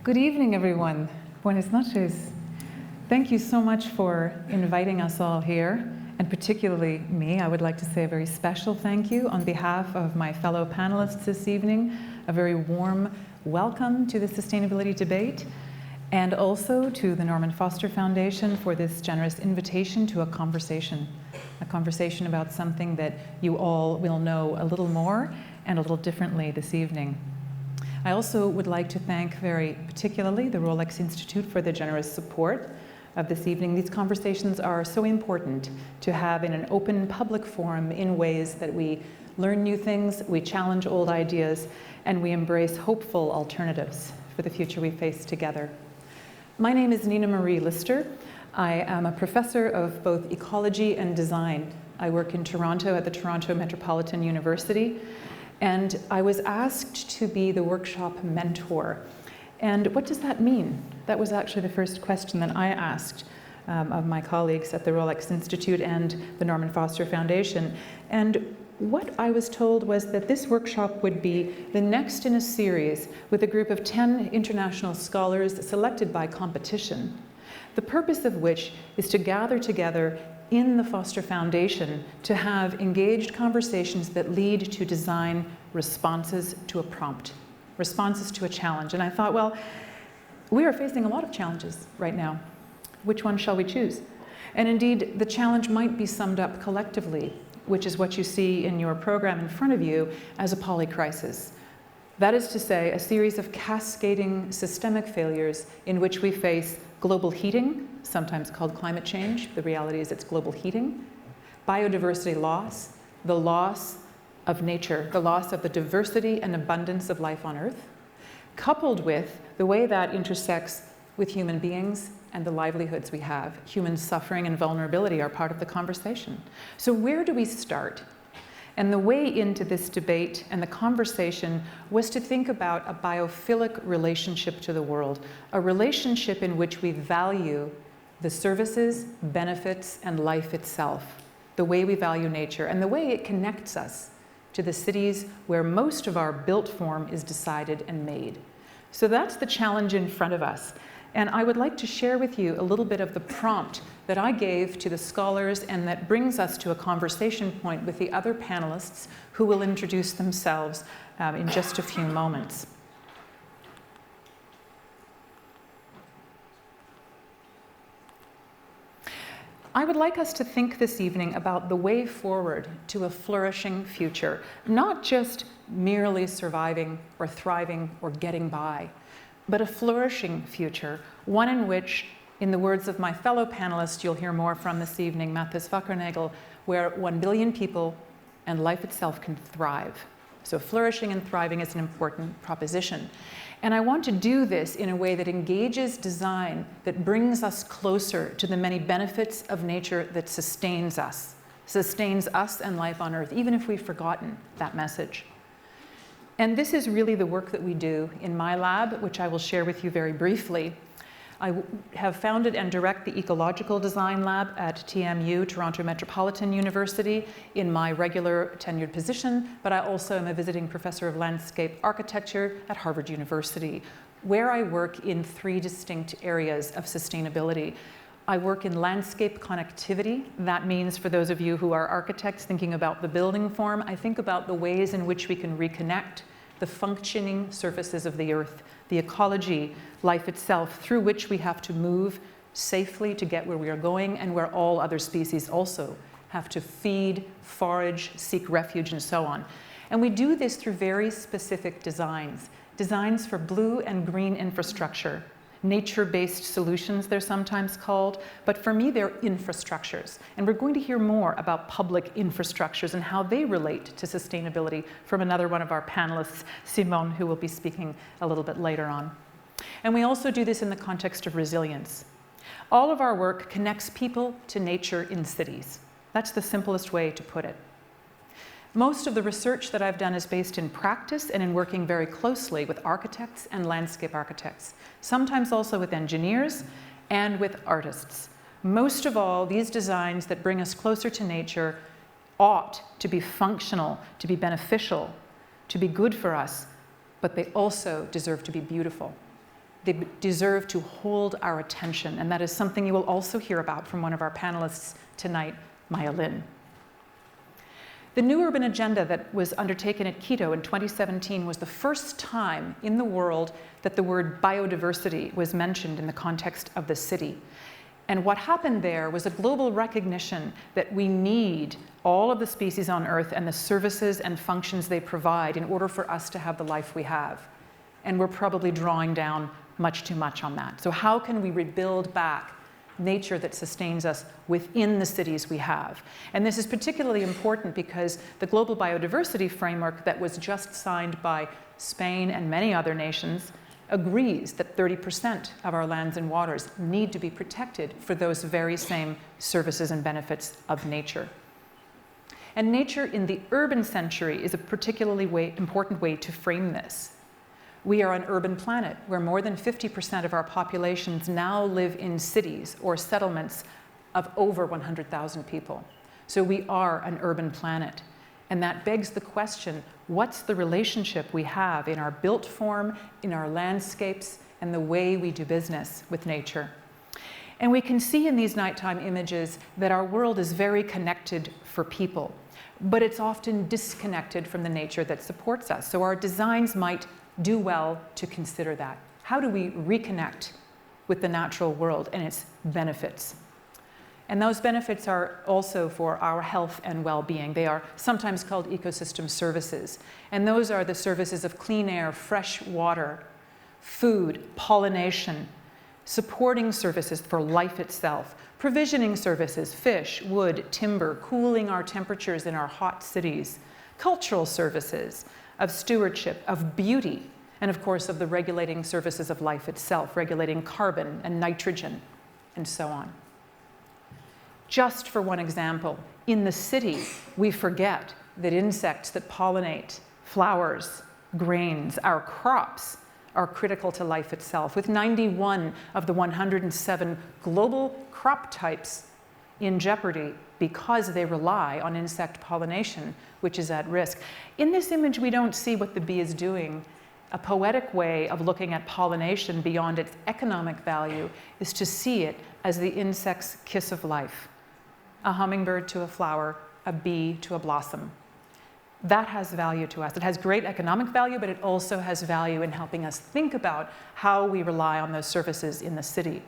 Good evening, everyone. Buenas noches. Thank you so much for inviting us all here, and particularly me. I would like to say a very special thank you on behalf of my fellow panelists this evening, a very warm welcome to the sustainability debate, and also to the Norman Foster Foundation for this generous invitation to a conversation about something that you all will know a little more and a little differently this evening. I also would like to thank very particularly the Rolex Institute for the generous support of this evening. These conversations are so important to have in an open public forum in ways that we learn new things, we challenge old ideas, and we embrace hopeful alternatives for the future we face together. My name is Nina Marie Lister. I am a professor of both ecology and design. I work in Toronto at the Toronto Metropolitan University, and I was asked to be the workshop mentor. And what does that mean? That was actually the first question that I asked of my colleagues at the Rolex Institute and the Norman Foster Foundation. And what I was told was that this workshop would be the next in a series with a group of 10 international scholars selected by competition, the purpose of which is to gather together in the Foster Foundation to have engaged conversations that lead to design responses to a prompt, responses to a challenge. And I thought, well, we are facing a lot of challenges right now. Which one shall we choose? And indeed, the challenge might be summed up collectively, which is what you see in your program in front of you as a polycrisis. That is to say, a series of cascading systemic failures in which we face global heating, sometimes called climate change. The reality is it's global heating. Biodiversity loss, the loss of nature, the loss of the diversity and abundance of life on Earth, coupled with the way that intersects with human beings and the livelihoods we have. Human suffering and vulnerability are part of the conversation. So where do we start? And the way into this debate and the conversation was to think about a biophilic relationship to the world, a relationship in which we value the services, benefits, and life itself, the way we value nature, and the way it connects us to the cities where most of our built form is decided and made. So that's the challenge in front of us. And I would like to share with you a little bit of the prompt that I gave to the scholars, and that brings us to a conversation point with the other panelists who will introduce themselves in just a few moments. I would like us to think this evening about the way forward to a flourishing future, not just merely surviving or thriving or getting by, but a flourishing future, one in which, in the words of my fellow panelists you'll hear more from this evening, Mathis Wackernagel, where 1 billion people and life itself can thrive. So flourishing and thriving is an important proposition. And I want to do this in a way that engages design, that brings us closer to the many benefits of nature that sustains us and life on Earth, even if we've forgotten that message. And this is really the work that we do in my lab, which I will share with you very briefly. I have founded and direct the Ecological Design Lab at TMU, Toronto Metropolitan University, in my regular tenured position, but I also am a visiting professor of landscape architecture at Harvard University, where I work in 3 distinct areas of sustainability. I work in landscape connectivity. That means, for those of you who are architects thinking about the building form, I think about the ways in which we can reconnect the functioning surfaces of the Earth, the ecology, life itself, through which we have to move safely to get where we are going, and where all other species also have to feed, forage, seek refuge, and so on. And we do this through very specific designs for blue and green infrastructure, nature-based solutions, they're sometimes called, but for me, they're infrastructures. And we're going to hear more about public infrastructures and how they relate to sustainability from another one of our panelists, Simone, who will be speaking a little bit later on. And we also do this in the context of resilience. All of our work connects people to nature in cities. That's the simplest way to put it. Most of the research that I've done is based in practice and in working very closely with architects and landscape architects, sometimes also with engineers and with artists. Most of all, these designs that bring us closer to nature ought to be functional, to be beneficial, to be good for us, but they also deserve to be beautiful. They deserve to hold our attention, and that is something you will also hear about from one of our panelists tonight, Maya Lin. The New Urban Agenda that was undertaken at Quito in 2017 was the first time in the world that the word biodiversity was mentioned in the context of the city. And what happened there was a global recognition that we need all of the species on Earth and the services and functions they provide in order for us to have the life we have. And we're probably drawing down much too much on that. So how can we rebuild back nature that sustains us within the cities we have? And this is particularly important because the Global Biodiversity Framework that was just signed by Spain and many other nations agrees that 30% of our lands and waters need to be protected for those very same services and benefits of nature. And nature in the urban century is a particularly important way to frame this. We are an urban planet where more than 50% of our populations now live in cities or settlements of over 100,000 people. So we are an urban planet. And that begs the question, what's the relationship we have in our built form, in our landscapes, and the way we do business with nature? And we can see in these nighttime images that our world is very connected for people, but it's often disconnected from the nature that supports us. So our designs might do well to consider that. How do we reconnect with the natural world and its benefits? And those benefits are also for our health and well-being. They are sometimes called ecosystem services. And those are the services of clean air, fresh water, food, pollination, supporting services for life itself, provisioning services, fish, wood, timber, cooling our temperatures in our hot cities, cultural services, of stewardship, of beauty, and of course of the regulating services of life itself, regulating carbon and nitrogen, and so on. Just for one example, in the city, we forget that insects that pollinate flowers, grains, our crops, are critical to life itself, with 91 of the 107 global crop types in jeopardy because they rely on insect pollination, which is at risk. In this image, we don't see what the bee is doing. A poetic way of looking at pollination beyond its economic value is to see it as the insect's kiss of life. A hummingbird to a flower, a bee to a blossom. That has value to us. It has great economic value, but it also has value in helping us think about how we rely on those services in the city.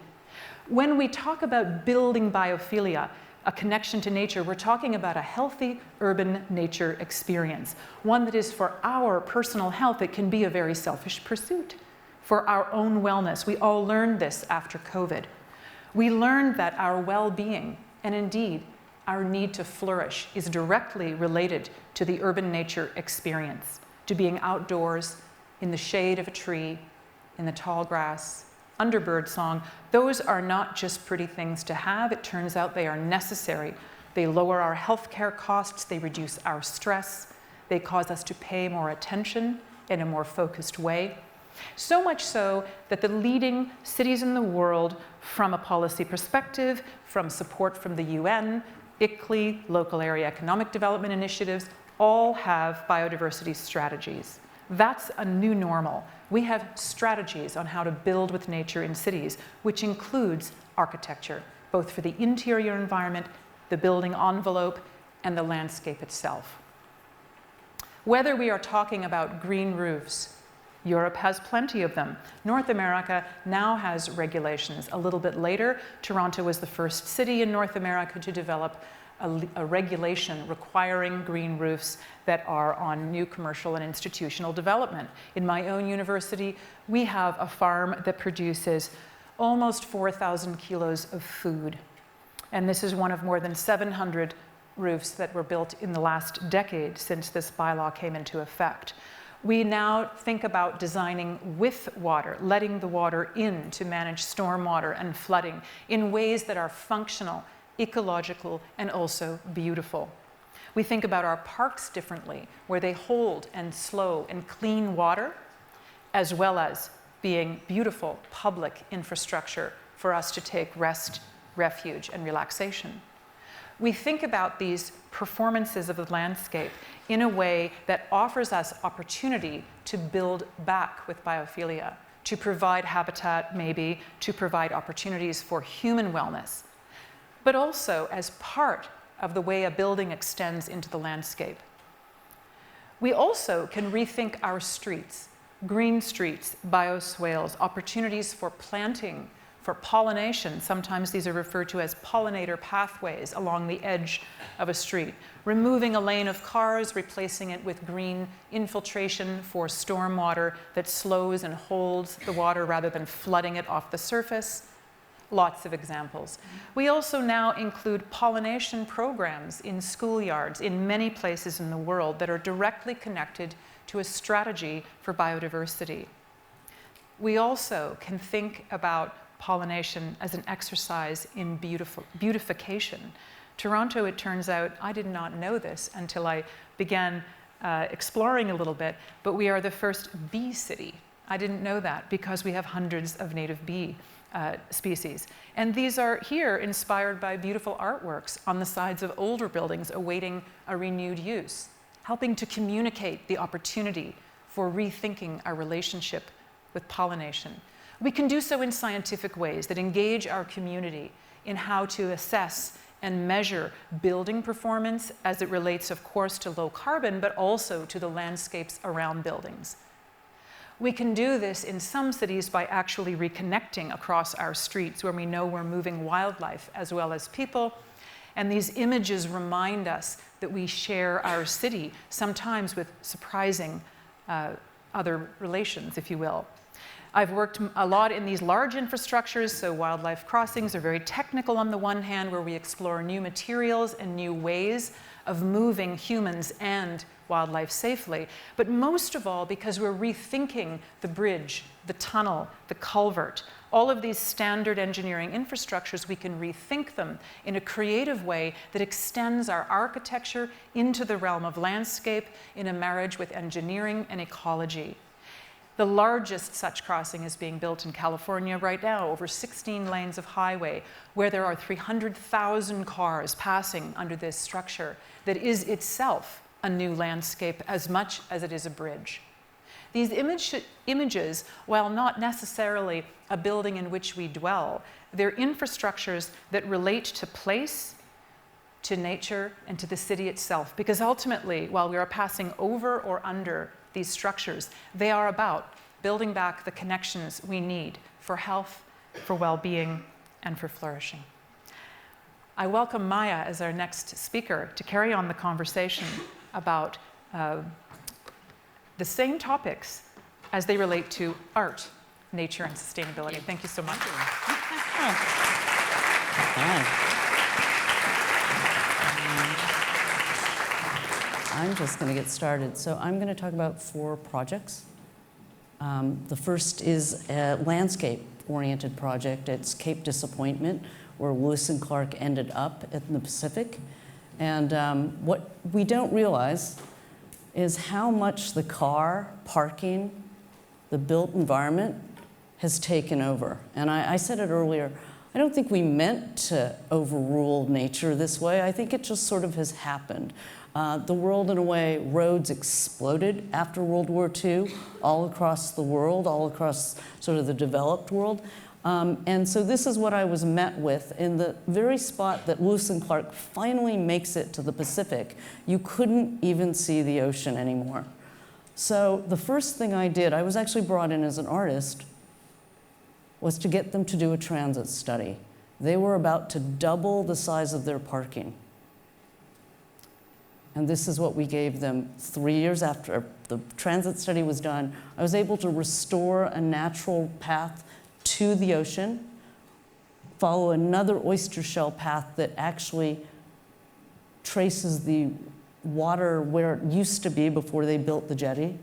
When we talk about building biophilia, a connection to nature, we're talking about a healthy urban nature experience, one that is for our personal health. It can be a very selfish pursuit for our own wellness. We all learned this after COVID. We learned that our well-being, and indeed our need to flourish, is directly related to the urban nature experience, to being outdoors in the shade of a tree, in the tall grass, under birdsong. Those are not just pretty things to have. It turns out they are necessary. They lower our healthcare costs, they reduce our stress, they cause us to pay more attention in a more focused way. So much so that the leading cities in the world, from a policy perspective, from support from the UN, ICLEI, local area economic development initiatives, all have biodiversity strategies. That's a new normal. We have strategies on how to build with nature in cities, which includes architecture, both for the interior environment, the building envelope, and the landscape itself. Whether we are talking about green roofs, Europe has plenty of them. North America now has regulations. A little bit later, Toronto was the first city in North America to develop a regulation requiring green roofs that are on new commercial and institutional development. In my own university, we have a farm that produces almost 4,000 kilos of food. And this is one of more than 700 roofs that were built in the last decade since this bylaw came into effect. We now think about designing with water, letting the water in to manage stormwater and flooding in ways that are functional, ecological, and also beautiful. We think about our parks differently, where they hold and slow and clean water, as well as being beautiful public infrastructure for us to take rest, refuge, and relaxation. We think about these performances of the landscape in a way that offers us opportunity to build back with biophilia, to provide habitat, maybe to provide opportunities for human wellness, but also as part of the way a building extends into the landscape. We also can rethink our streets, green streets, bioswales, opportunities for planting, for pollination. Sometimes these are referred to as pollinator pathways along the edge of a street. Removing a lane of cars, replacing it with green infiltration for stormwater that slows and holds the water rather than flooding it off the surface. Lots of examples. We also now include pollination programs in schoolyards in many places in the world that are directly connected to a strategy for biodiversity. We also can think about pollination as an exercise in beautification. Toronto, it turns out, I did not know this until I began exploring a little bit, but we are the first bee city. I didn't know that because we have hundreds of native bee species. And these are here inspired by beautiful artworks on the sides of older buildings awaiting a renewed use, helping to communicate the opportunity for rethinking our relationship with pollination. We can do so in scientific ways that engage our community in how to assess and measure building performance as it relates, of course, to low carbon, but also to the landscapes around buildings. We can do this in some cities by actually reconnecting across our streets where we know we're moving wildlife as well as people. And these images remind us that we share our city, sometimes with surprising other relations, if you will. I've worked a lot in these large infrastructures, so wildlife crossings are very technical on the one hand, where we explore new materials and new ways of moving humans and wildlife safely, but most of all because we're rethinking the bridge, the tunnel, the culvert. All of these standard engineering infrastructures, we can rethink them in a creative way that extends our architecture into the realm of landscape in a marriage with engineering and ecology. The largest such crossing is being built in California right now, over 16 lanes of highway, where there are 300,000 cars passing under this structure that is itself a new landscape as much as it is a bridge. These images, while not necessarily a building in which we dwell, they're infrastructures that relate to place, to nature, and to the city itself. Because ultimately, while we are passing over or under these structures, they are about building back the connections we need for health, for well-being, and for flourishing. I welcome Maya as our next speaker to carry on the conversation about the same topics as they relate to art, nature, and sustainability. Thank you so much. I'm just going to get started. So I'm going to talk about 4 projects. The first is a landscape-oriented project. It's Cape Disappointment, where Lewis and Clark ended up in the Pacific. And what we don't realize is how much the car, parking, the built environment has taken over. And I said it earlier, I don't think we meant to overrule nature this way. I think it just sort of has happened. The world, in a way, roads exploded after World War II all across the world, all across sort of the developed world. And so this is what I was met with. In the very spot that Lewis and Clark finally makes it to the Pacific, you couldn't even see the ocean anymore. So the first thing I did, I was actually brought in as an artist, was to get them to do a transit study. They were about to double the size of their parking. And this is what we gave them 3 years after the transit study was done. I was able to restore a natural path to the ocean, follow another oyster shell path that actually traces the water where it used to be before they built the jetty.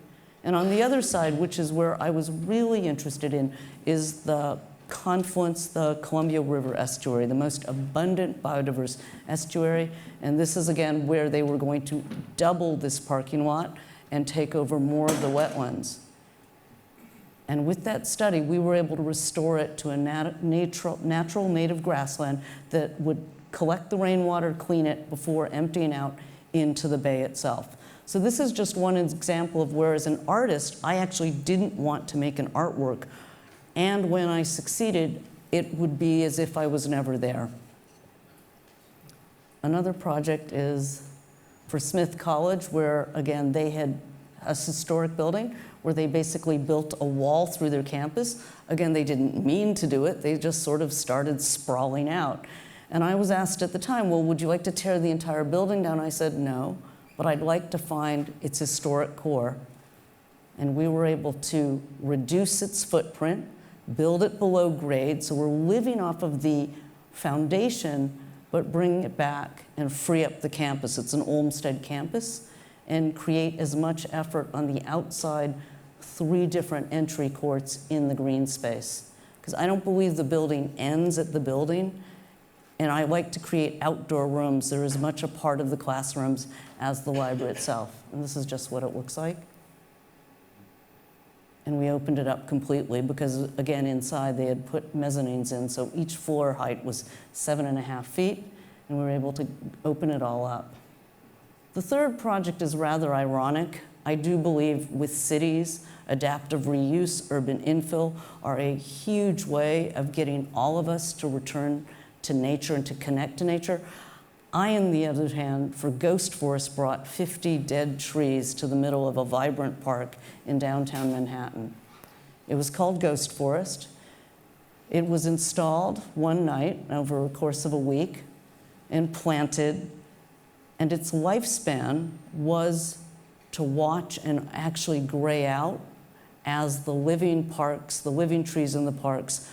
And on the other side, which is where I was really interested in, is the confluence, the Columbia River estuary, the most abundant biodiverse estuary. And this is, again, where they were going to double this parking lot and take over more of the wetlands. And with that study, we were able to restore it to a natural native grassland that would collect the rainwater, clean it before emptying out into the bay itself. So this is just one example of where, as an artist, I actually didn't want to make an artwork And when I succeeded, it would be as if I was never there. Another project is for Smith College, where, again, they had a historic building where they basically built a wall through their campus. Again, they didn't mean to do it. They just sort of started sprawling out. And I was asked at the time, well, would you like to tear the entire building down? I said, no, but I'd like to find its historic core. And we were able to reduce its footprint, build it below grade, so we're living off of the foundation, but bring it back and free up the campus. It's an Olmsted campus, and create as much effort on the outside 3 different entry courts in the green space. Because I don't believe the building ends at the building, and I like to create outdoor rooms. They're as much a part of the classrooms as the library itself. And this is just what it looks like. And we opened it up completely because, again, inside they had put mezzanines in, so each floor height was 7.5 feet, and we were able to open it all up. The third project is rather ironic. I do believe with cities, adaptive reuse, urban infill are a huge way of getting all of us to return to nature and to connect to nature. I, on the other hand, for Ghost Forest, brought 50 dead trees to the middle of a vibrant park in downtown Manhattan. It was called Ghost Forest. It was installed one night over a course of a week and planted, and its lifespan was to watch and actually gray out as the living parks, the living trees in the parks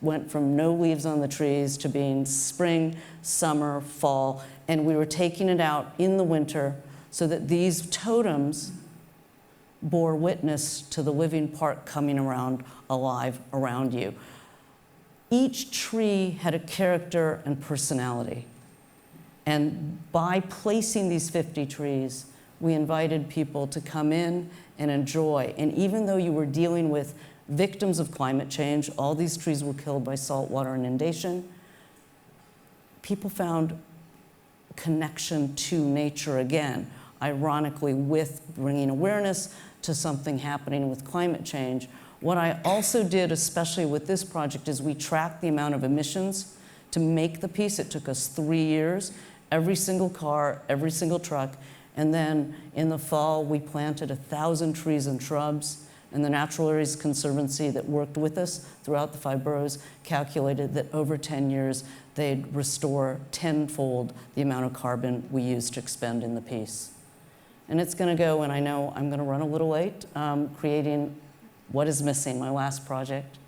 went from no leaves on the trees to being spring, summer, fall, and we were taking it out in the winter so that these totems bore witness to the living park coming around alive around you. Each tree had a character and personality. And by placing these 50 trees, we invited people to come in and enjoy. And even though you were dealing with victims of climate change, all these trees were killed by saltwater inundation, people found connection to nature again, ironically with bringing awareness to something happening with climate change. What I also did, especially with this project, is we tracked the amount of emissions to make the piece. It took us 3 years, every single car, every single truck, and then in the fall we planted 1,000 trees and shrubs. And the Natural Areas Conservancy that worked with us throughout the 5 boroughs calculated that over 10 years, they'd restore tenfold the amount of carbon we used to expend in the piece. And it's gonna go, and I know I'm gonna run a little late, creating What is Missing, my last project.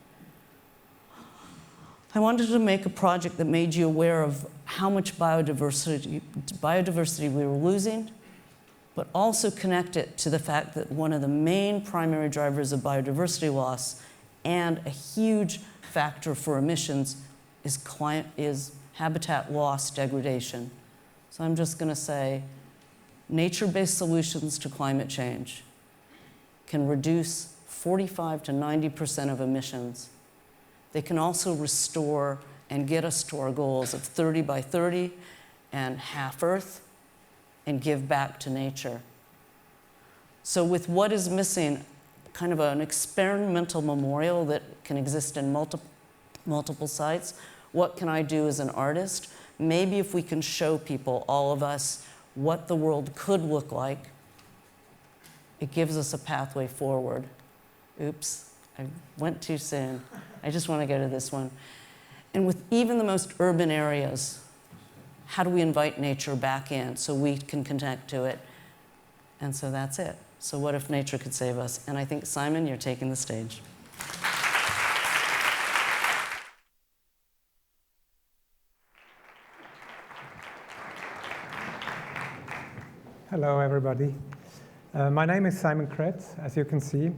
I wanted to make a project that made you aware of how much biodiversity we were losing, but also connect it to the fact that one of the main primary drivers of biodiversity loss and a huge factor for emissions is habitat loss degradation. So I'm just going to say nature-based solutions to climate change can reduce 45 to 90% of emissions. They can also restore and get us to our goals of 30 by 30 and half Earth, and give back to nature. So with What is Missing, kind of an experimental memorial that can exist in multiple sites, what can I do as an artist? Maybe if we can show people, all of us, what the world could look like, it gives us a pathway forward. Oops, I went too soon. I just want to go to this one. And with even the most urban areas, how do we invite nature back in so we can connect to it? And so that's it. So what if nature could save us? And I think, Simon, you're taking the stage. Hello, everybody. My name is Simon Kretz, as you can see.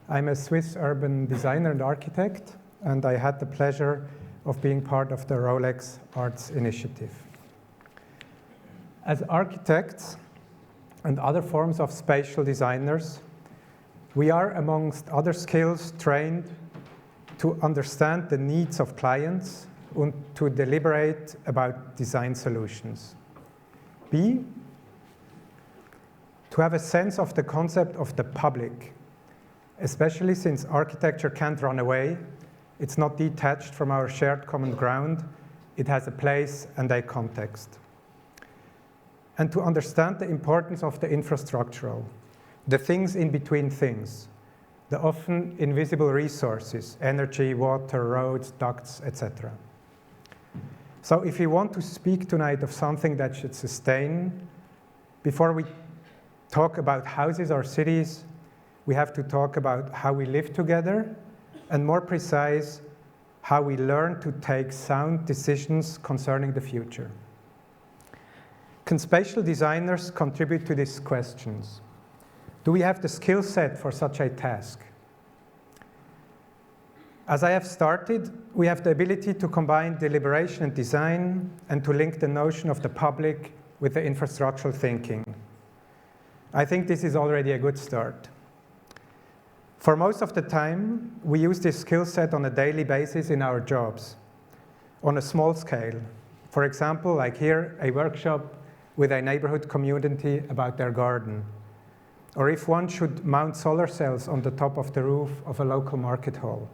I'm a Swiss urban designer and architect, and I had the pleasure of being part of the Rolex Arts Initiative. As architects and other forms of spatial designers, we are, amongst other skills, trained to understand the needs of clients and to deliberate about design solutions. B, to have a sense of the concept of the public especially since architecture can't run away. It's not detached from our shared common ground. It has a place and a context. And to understand the importance of the infrastructural, the things in between things, the often invisible resources, energy, water, roads, ducts, etc. So if we want to speak tonight of something that should sustain, before we talk about houses or cities, we have to talk about how we live together, and more precise, how we learn to take sound decisions concerning the future. Can spatial designers contribute to these questions? Do we have the skill set for such a task? As I have started, we have the ability to combine deliberation and design and to link the notion of the public with the infrastructural thinking. I think this is already a good start. For most of the time, we use this skill set on a daily basis in our jobs, on a small scale. For example, like here, a workshop with a neighborhood community about their garden. Or if one should mount solar cells on the top of the roof of a local market hall.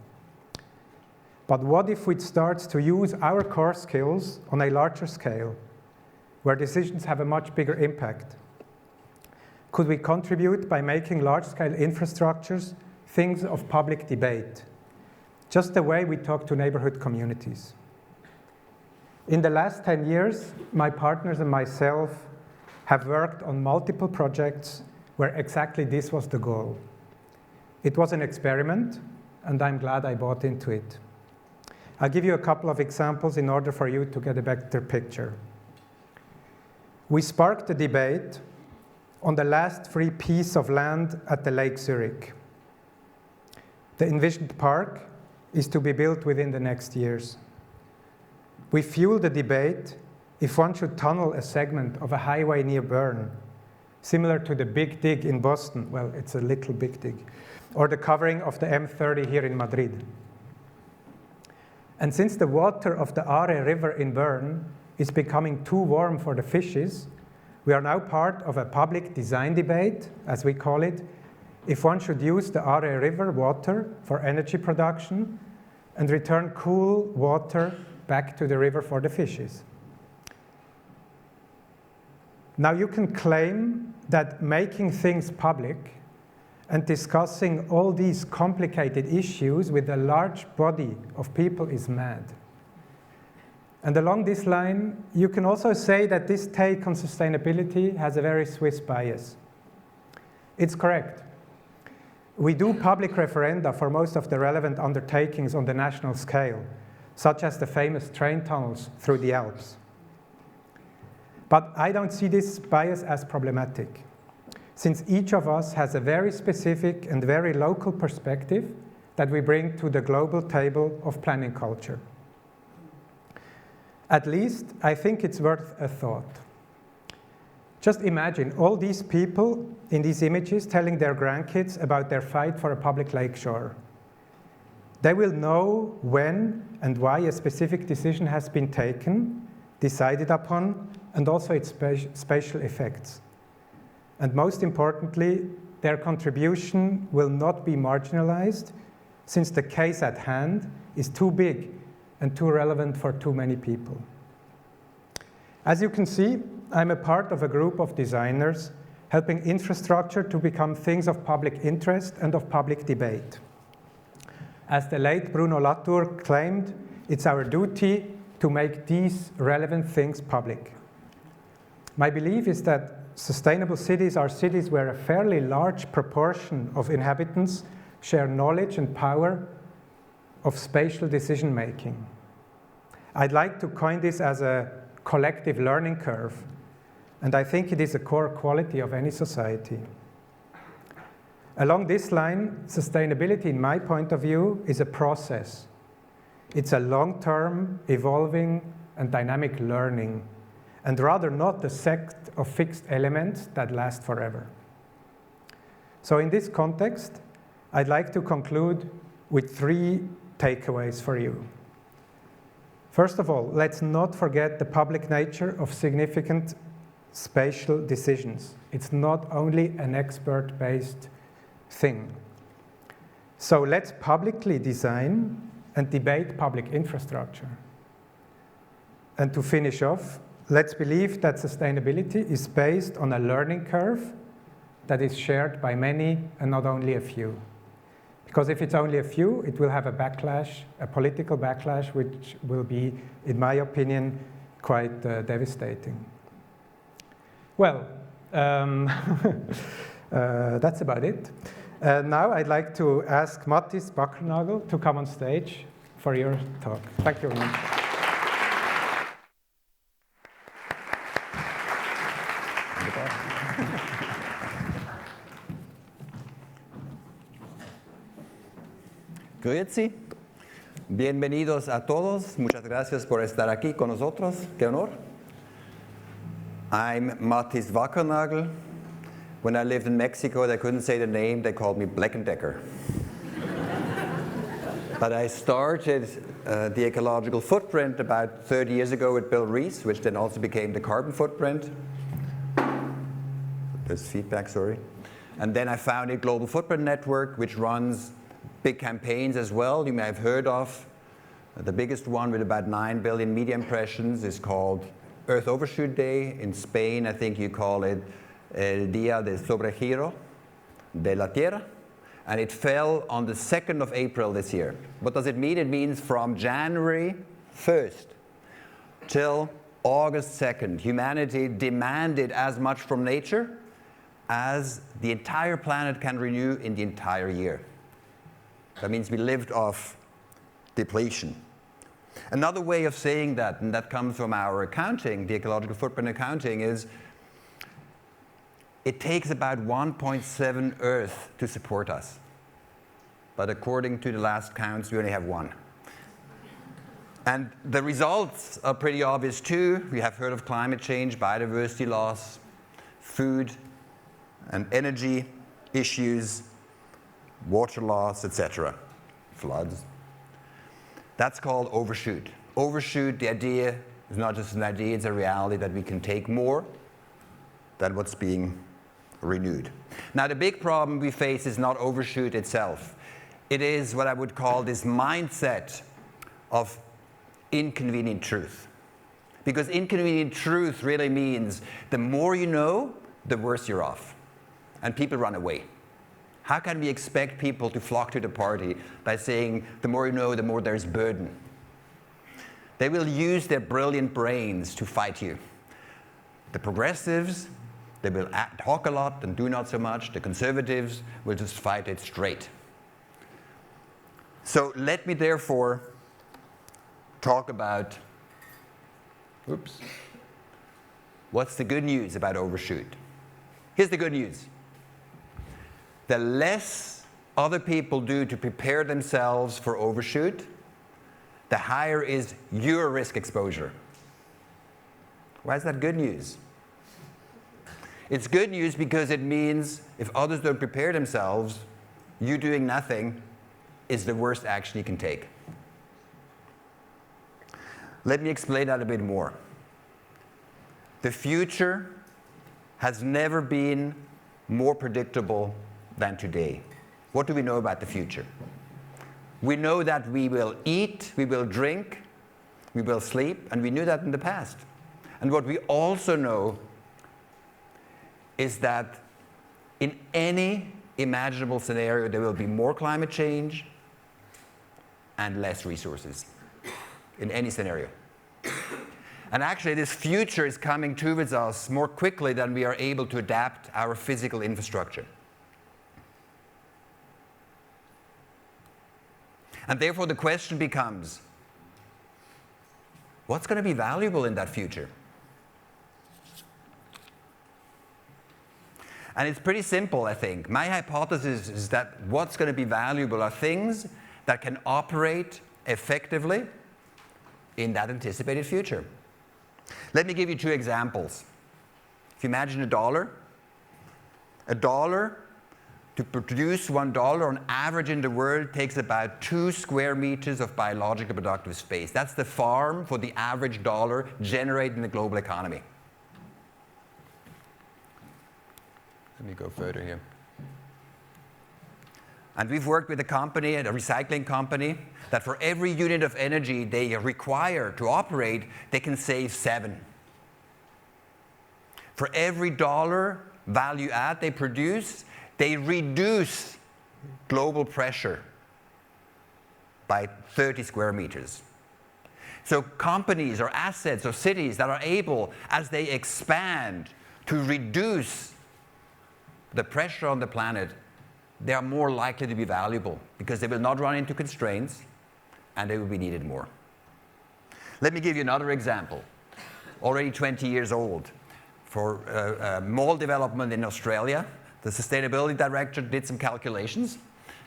But what if we start to use our core skills on a larger scale, where decisions have a much bigger impact? Could we contribute by making large-scale infrastructures things of public debate, just the way we talk to neighborhood communities? In the last 10 years, my partners and myself have worked on multiple projects where exactly this was the goal. It was an experiment, and I'm glad I bought into it. I'll give you a couple of examples in order for you to get a better picture. We sparked a debate on the last free piece of land at the Lake Zurich. The envisioned park is to be built within the next years. We fueled the debate if one should tunnel a segment of a highway near Bern, similar to the Big Dig in Boston. Well, it's a little Big Dig. Or the covering of the M30 here in Madrid. And since the water of the Aare River in Bern is becoming too warm for the fishes, we are now part of a public design debate, as we call it, if one should use the Aare River water for energy production and return cool water back to the river for the fishes. Now you can claim that making things public and discussing all these complicated issues with a large body of people is mad. And along this line, you can also say that this take on sustainability has a very Swiss bias. It's correct. We do public referenda for most of the relevant undertakings on the national scale, such as the famous train tunnels through the Alps. But I don't see this bias as problematic, since each of us has a very specific and very local perspective that we bring to the global table of planning culture. At least, I think it's worth a thought. Just imagine all these people in these images telling their grandkids about their fight for a public lakeshore. They will know when and why a specific decision has been taken, decided upon, and also its spatial effects. And most importantly, their contribution will not be marginalized, since the case at hand is too big and too relevant for too many people. As you can see, I'm a part of a group of designers helping infrastructure to become things of public interest and of public debate. As the late Bruno Latour claimed, it's our duty to make these relevant things public. My belief is that sustainable cities are cities where a fairly large proportion of inhabitants share knowledge and power of spatial decision making. I'd like to coin this as a collective learning curve, and I think it is a core quality of any society. Along this line, sustainability, in my point of view, is a process. It's a long-term, evolving, and dynamic learning, and rather not the set of fixed elements that last forever. So in this context, I'd like to conclude with 3 takeaways for you. First of all, let's not forget the public nature of significant spatial decisions. It's not only an expert-based thing. So let's publicly design and debate public infrastructure. And to finish off, let's believe that sustainability is based on a learning curve that is shared by many and not only a few. Because if it's only a few, it will have a backlash, a political backlash, which will be, in my opinion, quite devastating. Well, that's about it. Now I'd like to ask Mathis Backernagel to come on stage for your talk. Thank you very much. Grüezi. Bienvenidos a todos. Muchas gracias por estar aquí con nosotros. Qué honor. I'm Mathis Backernagel. When I lived in Mexico, they couldn't say the name. They called me Black & Decker. But I started the ecological footprint about 30 years ago with Bill Rees, which then also became the carbon footprint. There's feedback, sorry. And then I founded Global Footprint Network, which runs big campaigns as well, you may have heard of. The biggest one with about 9 billion media impressions is called Earth Overshoot Day. In Spain, I think you call it El Día del Sobregiro de la Tierra. And it fell on the 2nd of April this year. What does it mean? It means from January 1st till August 2nd, humanity demanded as much from nature as the entire planet can renew in the entire year. That means we lived off depletion. Another way of saying that, and that comes from our accounting, the ecological footprint accounting, is it takes about 1.7 Earth to support us. But according to the last counts, we only have 1. And the results are pretty obvious too. We have heard of climate change, biodiversity loss, food and energy issues, water loss, etc., floods. That's called overshoot. Overshoot, the idea is not just an idea, it's a reality that we can take more than what's being renewed. Now, the big problem we face is not overshoot itself. It is what I would call this mindset of inconvenient truth. Because inconvenient truth really means the more you know, the worse you're off. And people run away. How can we expect people to flock to the party by saying, the more you know, the more there's burden? They will use their brilliant brains to fight you. The progressives, they will talk a lot and do not so much. The conservatives will just fight it straight. So let me therefore talk about, what's the good news about overshoot? Here's the good news. The less other people do to prepare themselves for overshoot, the higher is your risk exposure. Why is that good news? It's good news because it means if others don't prepare themselves, you doing nothing is the worst action you can take. Let me explain that a bit more. The future has never been more predictable than today. What do we know about the future? We know that we will eat, we will drink, we will sleep, and we knew that in the past. And what we also know is that in any imaginable scenario, there will be more climate change and less resources, in any scenario. And actually, this future is coming towards us more quickly than we are able to adapt our physical infrastructure. And therefore, the question becomes, what's going to be valuable in that future? And it's pretty simple, I think. My hypothesis is that what's going to be valuable are things that can operate effectively in that anticipated future. Let me give you 2 examples. If you imagine $1 to produce $1 on average in the world takes about 2 square meters of biological productive space. That's the farm for the average dollar generated in the global economy. Let me go further here. And we've worked with a company, a recycling company, that for every unit of energy they require to operate, they can save 7. For every dollar value add they produce, they reduce global pressure by 30 square meters. So companies or assets or cities that are able, as they expand, to reduce the pressure on the planet, they are more likely to be valuable because they will not run into constraints and they will be needed more. Let me give you another example, already 20 years old. For mall development in Australia, the sustainability director did some calculations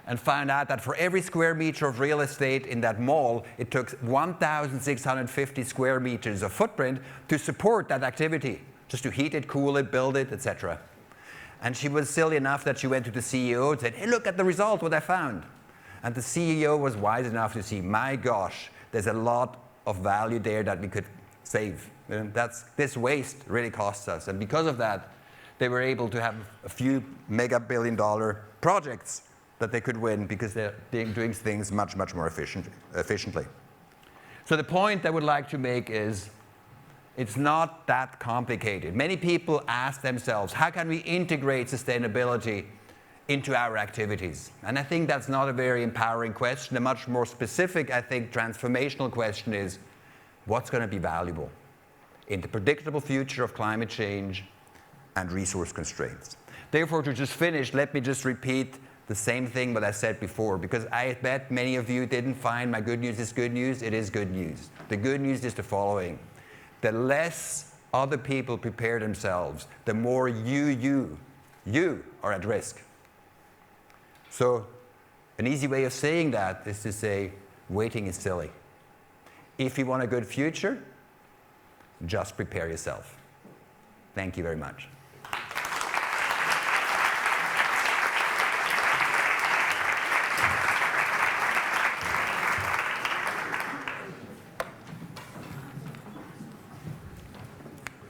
and found out that for every square meter of real estate in that mall, it took 1,650 square meters of footprint to support that activity, just to heat it, cool it, build it, etc. And she was silly enough that she went to the CEO and said, hey, look at the result, what I found. And the CEO was wise enough to see, my gosh, there's a lot of value there that we could save. And this waste really costs us. And because of that, they were able to have a few mega-billion-dollar projects that they could win because they're doing things much, much more efficiently. So the point I would like to make is, it's not that complicated. Many people ask themselves, how can we integrate sustainability into our activities? And I think that's not a very empowering question. A much more specific, I think, transformational question is, what's going to be valuable in the predictable future of climate change and resource constraints? Therefore, to just finish, let me just repeat the same thing that I said before, because I bet many of you didn't find my good news is good news. It is good news. The good news is the following. The less other people prepare themselves, the more you are at risk. So an easy way of saying that is to say, waiting is silly. If you want a good future, just prepare yourself. Thank you very much.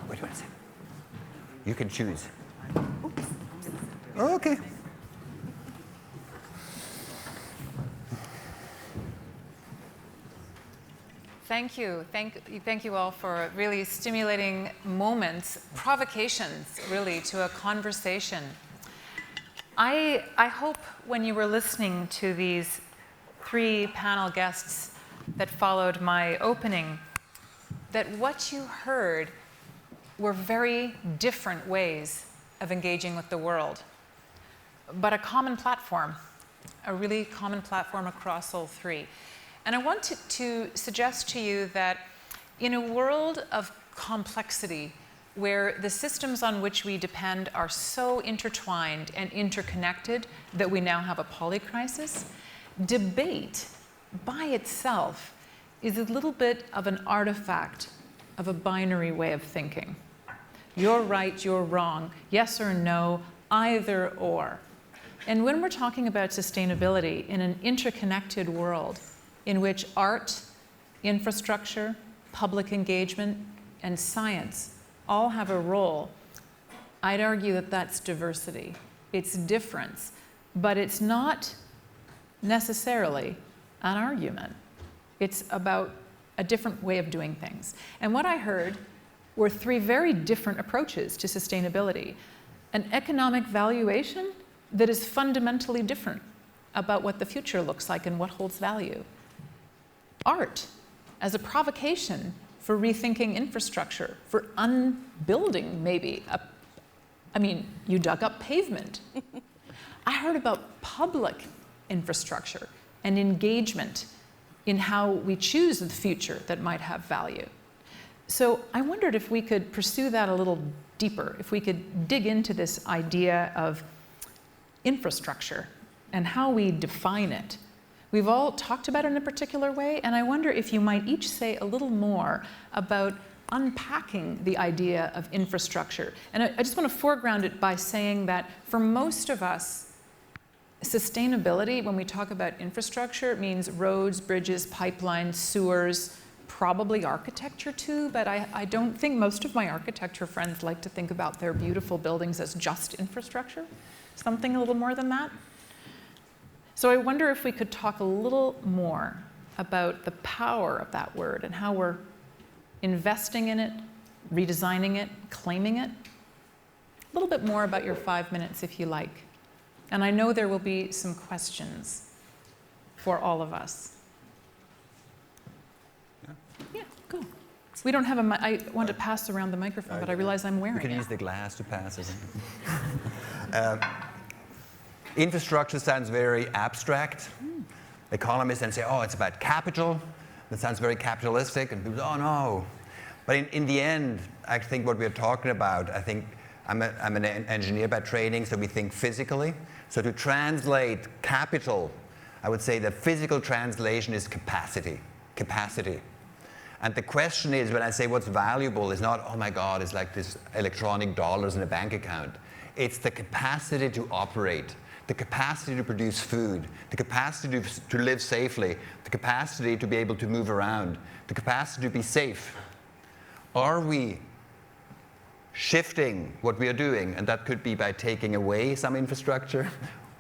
What do you want to say? You can choose. Okay. Thank you. Thank you all for really stimulating moments, provocations, really, to a conversation. I hope when you were listening to these 3 panel guests that followed my opening, that what you heard were very different ways of engaging with the world, but a common platform, a really common platform across all 3. And I want to suggest to you that in a world of complexity, where the systems on which we depend are so intertwined and interconnected that we now have a polycrisis, debate by itself is a little bit of an artifact of a binary way of thinking. You're right, you're wrong, yes or no, either or. And when we're talking about sustainability in an interconnected world, in which art, infrastructure, public engagement, and science all have a role, I'd argue that that's diversity. It's difference, but it's not necessarily an argument. It's about a different way of doing things. And what I heard were 3 very different approaches to sustainability. An economic valuation that is fundamentally different about what the future looks like and what holds value. Art as a provocation for rethinking infrastructure, for unbuilding maybe. You dug up pavement. I heard about public infrastructure and engagement in how we choose the future that might have value. So I wondered if we could pursue that a little deeper, if we could dig into this idea of infrastructure and how we define it. We've all talked about it in a particular way, and I wonder if you might each say a little more about unpacking the idea of infrastructure. And I just want to foreground it by saying that for most of us, sustainability, when we talk about infrastructure, means roads, bridges, pipelines, sewers, probably architecture too, but I don't think most of my architecture friends like to think about their beautiful buildings as just infrastructure. Something a little more than that. So I wonder if we could talk a little more about the power of that word and how we're investing in it, redesigning it, claiming it. A little bit more about your 5 minutes, if you like. And I know there will be some questions for all of us. Yeah, go. We don't have a I want to pass around the microphone, but I realize I'm wearing it. You can use the glass to pass it. Infrastructure sounds very abstract. Economists then say, oh, it's about capital. That sounds very capitalistic. And people say, oh, no. But in the end, I think what we're talking about, I think I'm an engineer by training, so we think physically. So to translate capital, I would say the physical translation is capacity. Capacity. And the question is, when I say what's valuable, is not, oh my God, it's like this electronic dollars in a bank account. It's the capacity to operate, the capacity to produce food, the capacity to live safely, the capacity to be able to move around, the capacity to be safe. Are we shifting what we are doing? And that could be by taking away some infrastructure,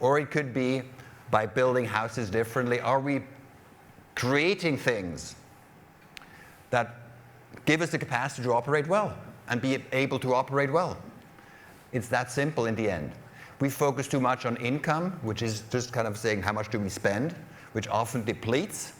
or it could be by building houses differently. Are we creating things that give us the capacity to operate well and be able to operate well? It's that simple in the end. We focus too much on income, which is just kind of saying how much do we spend, which often depletes.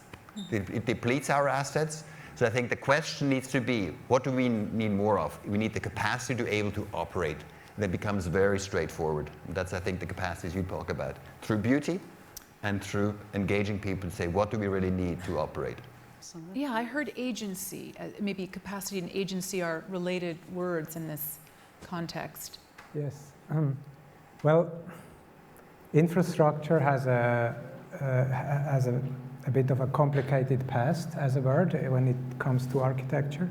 It depletes our assets. So I think the question needs to be, what do we need more of? We need the capacity to be able to operate. And it becomes very straightforward. And that's, I think, the capacities you talk about. Through beauty and through engaging people to say, what do we really need to operate? Yeah, I heard agency. Maybe capacity and agency are related words in this context. Yes. Well, infrastructure has a bit of a complicated past as a word when it comes to architecture,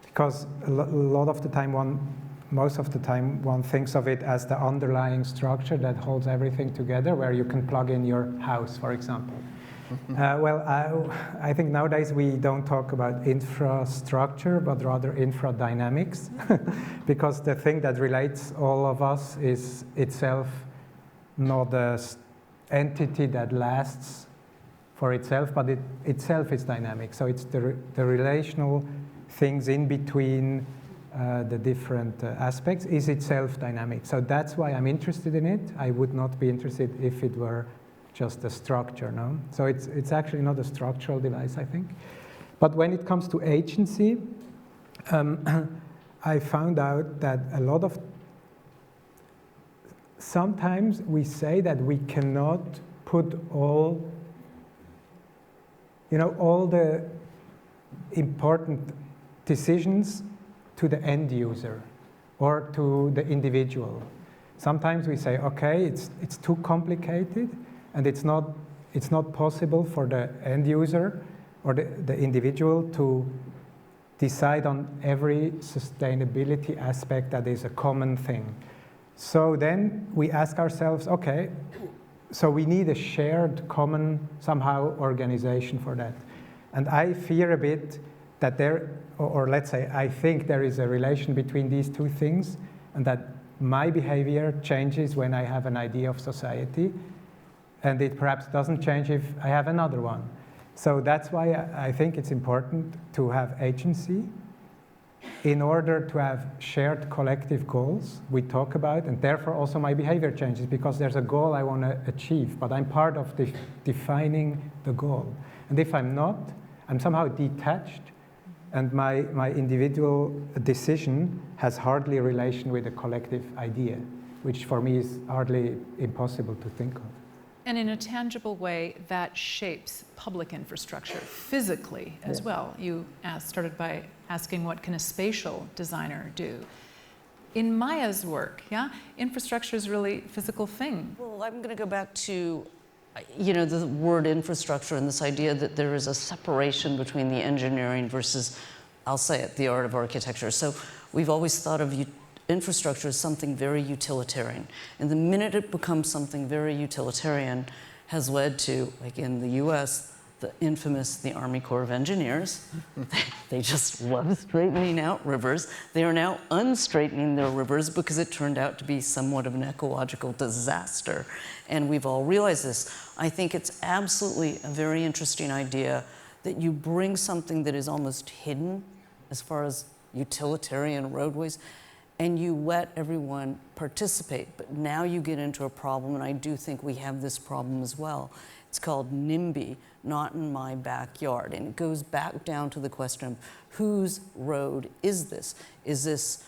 because most of the time one thinks of it as the underlying structure that holds everything together, where you can plug in your house, for example. I think nowadays we don't talk about infrastructure, but rather infradynamics, because the thing that relates all of us is itself not an entity that lasts for itself, but it itself is dynamic. So it's the relational things in between the different aspects is itself dynamic. So that's why I'm interested in it. I would not be interested if it were just a structure, no? So it's actually not a structural device, I think. But when it comes to agency, I found out that sometimes we say that we cannot put all the important decisions to the end user or to the individual. Sometimes we say, okay, it's too complicated, and it's not possible for the end user or the individual to decide on every sustainability aspect that is a common thing. So then we ask ourselves, okay, so we need a shared common somehow organization for that. And I fear a bit that let's say I think there is a relation between these two things, and that my behavior changes when I have an idea of society, and it perhaps doesn't change if I have another one. So that's why I think it's important to have agency in order to have shared collective goals we talk about, and therefore also my behavior changes because there's a goal I want to achieve, but I'm part of defining the goal. And if I'm not, I'm somehow detached, and my individual decision has hardly a relation with a collective idea, which for me is hardly impossible to think of. And in a tangible way, that shapes public infrastructure physically as well. You started by asking, what can a spatial designer do? In Maya's work, infrastructure is really a physical thing. Well, I'm going to go back to, the word infrastructure and this idea that there is a separation between the engineering versus, I'll say it, the art of architecture. So we've always thought of infrastructure is something very utilitarian. And the minute it becomes something very utilitarian has led to, like in the US, the infamous, the Army Corps of Engineers. They just love straightening out rivers. They are now unstraightening their rivers because it turned out to be somewhat of an ecological disaster. And we've all realized this. I think it's absolutely a very interesting idea that you bring something that is almost hidden as far as utilitarian roadways, and you let everyone participate. But now you get into a problem, and I do think we have this problem as well. It's called NIMBY, not in my backyard. And it goes back down to the question of whose road is this? Is this,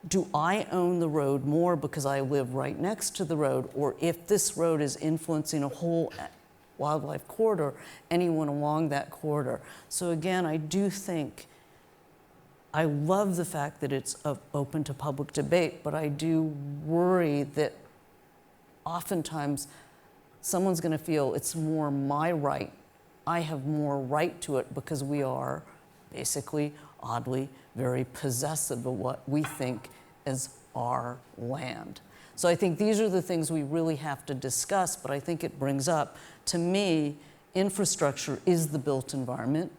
do I own the road more because I live right next to the road? Or if this road is influencing a whole wildlife corridor, anyone along that corridor? So again, I do think, I love the fact that it's open to public debate, but I do worry that oftentimes someone's going to feel it's more my right. I have more right to it because we are basically, oddly, very possessive of what we think is our land. So I think these are the things we really have to discuss, but I think it brings up, to me, infrastructure is the built environment,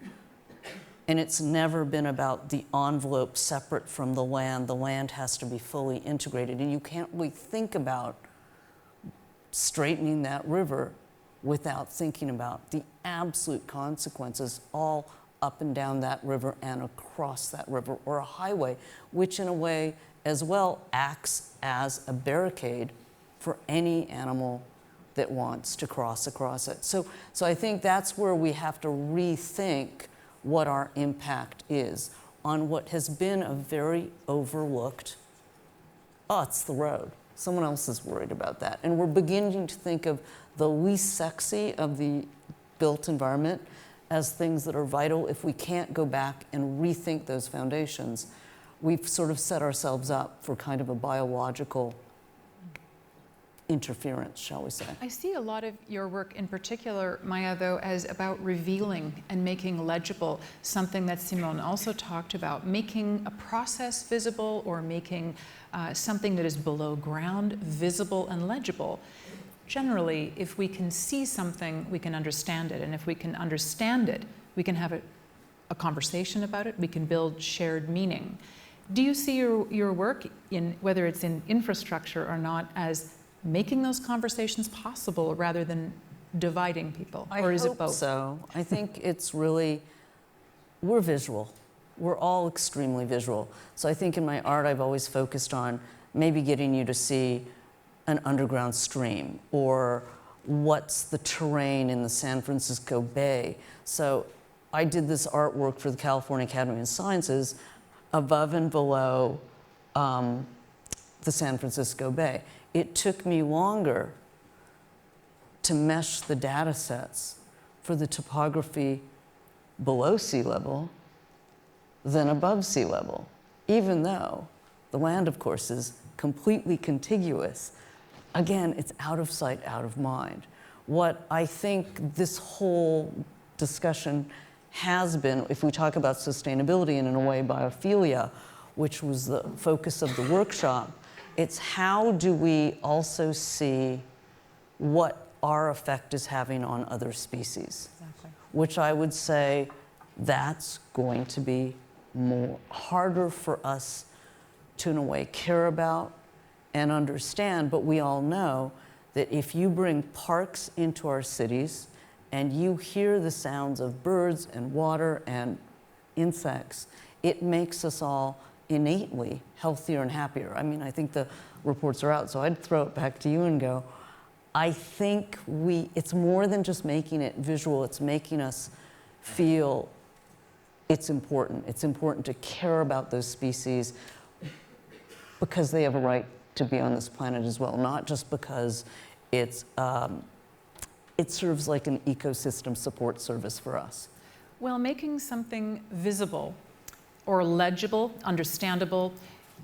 and it's never been about the envelope separate from the land. The land has to be fully integrated, and you can't really think about straightening that river without thinking about the absolute consequences all up and down that river and across that river, or a highway, which in a way as well acts as a barricade for any animal that wants to cross across it. So I think that's where we have to rethink what our impact is on what has been a very overlooked, oh, it's the road. Someone else is worried about that. And we're beginning to think of the least sexy of the built environment as things that are vital. If we can't go back and rethink those foundations, we've sort of set ourselves up for kind of a biological interference, shall we say. I see a lot of your work in particular, Maya, though, as about revealing and making legible something that Simone also talked about, making a process visible, or making something that is below ground visible and legible. Generally, if we can see something, we can understand it. And if we can understand it, we can have a conversation about it. We can build shared meaning. Do you see your work, in whether it's in infrastructure or not, as making those conversations possible rather than dividing people? Or is it both? So I think it's really, we're visual. We're all extremely visual. So I think in my art, I've always focused on maybe getting you to see an underground stream, or what's the terrain in the San Francisco Bay. So I did this artwork for the California Academy of Sciences above and below the San Francisco Bay. It took me longer to mesh the data sets for the topography below sea level than above sea level, even though the land, of course, is completely contiguous. Again, it's out of sight, out of mind. What I think this whole discussion has been, if we talk about sustainability and in a way biophilia, which was the focus of the workshop, it's how do we also see what our effect is having on other species. Exactly. Which I would say that's going to be harder for us to, in a way, care about and understand, but we all know that if you bring parks into our cities and you hear the sounds of birds and water and insects, it makes us all innately healthier and happier. I mean, I think the reports are out, so I'd throw it back to you and go, I think it's more than just making it visual, it's making us feel it's important. It's important to care about those species because they have a right to be on this planet as well, not just because it serves like an ecosystem support service for us. Well, making something visible or legible, understandable,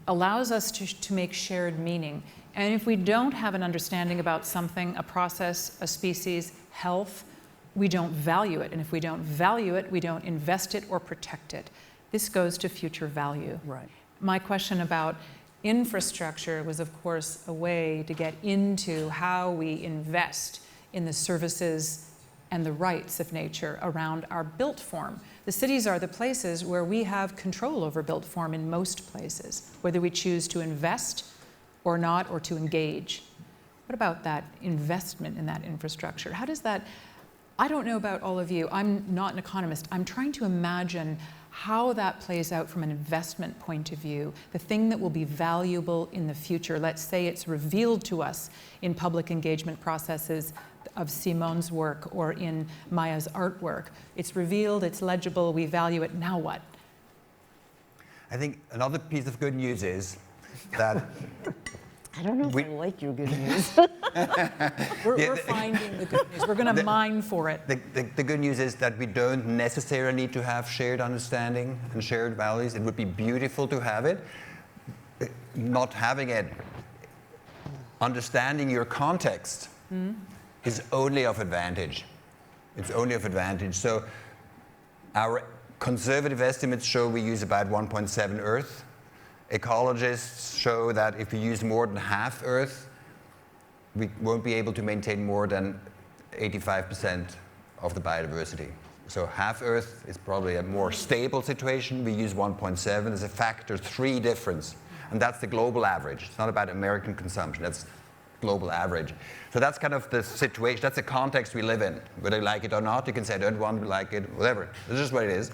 allows us to make shared meaning. And if we don't have an understanding about something, a process, a species, health, we don't value it. And if we don't value it, we don't invest it or protect it. This goes to future value. Right. My question about infrastructure was, of course, a way to get into how we invest in the services and the rights of nature around our built form. The cities are the places where we have control over built form in most places, whether we choose to invest or not, or to engage. What about that investment in that infrastructure? How does that, I don't know about all of you, I'm not an economist, I'm trying to imagine how that plays out from an investment point of view, the thing that will be valuable in the future. Let's say it's revealed to us in public engagement processes of Simone's work or in Maya's artwork. It's revealed, it's legible, we value it, now what? I think another piece of good news is that I don't know if I like your good news. We're finding the good news. We're going to mine for it. the good news is that we don't necessarily need to have shared understanding and shared values. It would be beautiful to have it. Not having it, understanding your context is only of advantage. It's only of advantage. So our conservative estimates show we use about 1.7 Earth. Ecologists show that if we use more than half Earth, we won't be able to maintain more than 85% of the biodiversity. So half Earth is probably a more stable situation. We use 1.7. There's a factor 3 difference. And that's the global average. It's not about American consumption. That's global average. So that's kind of the situation. That's the context we live in. Whether you like it or not, you can say, I don't want to like it, whatever. It's just what it is.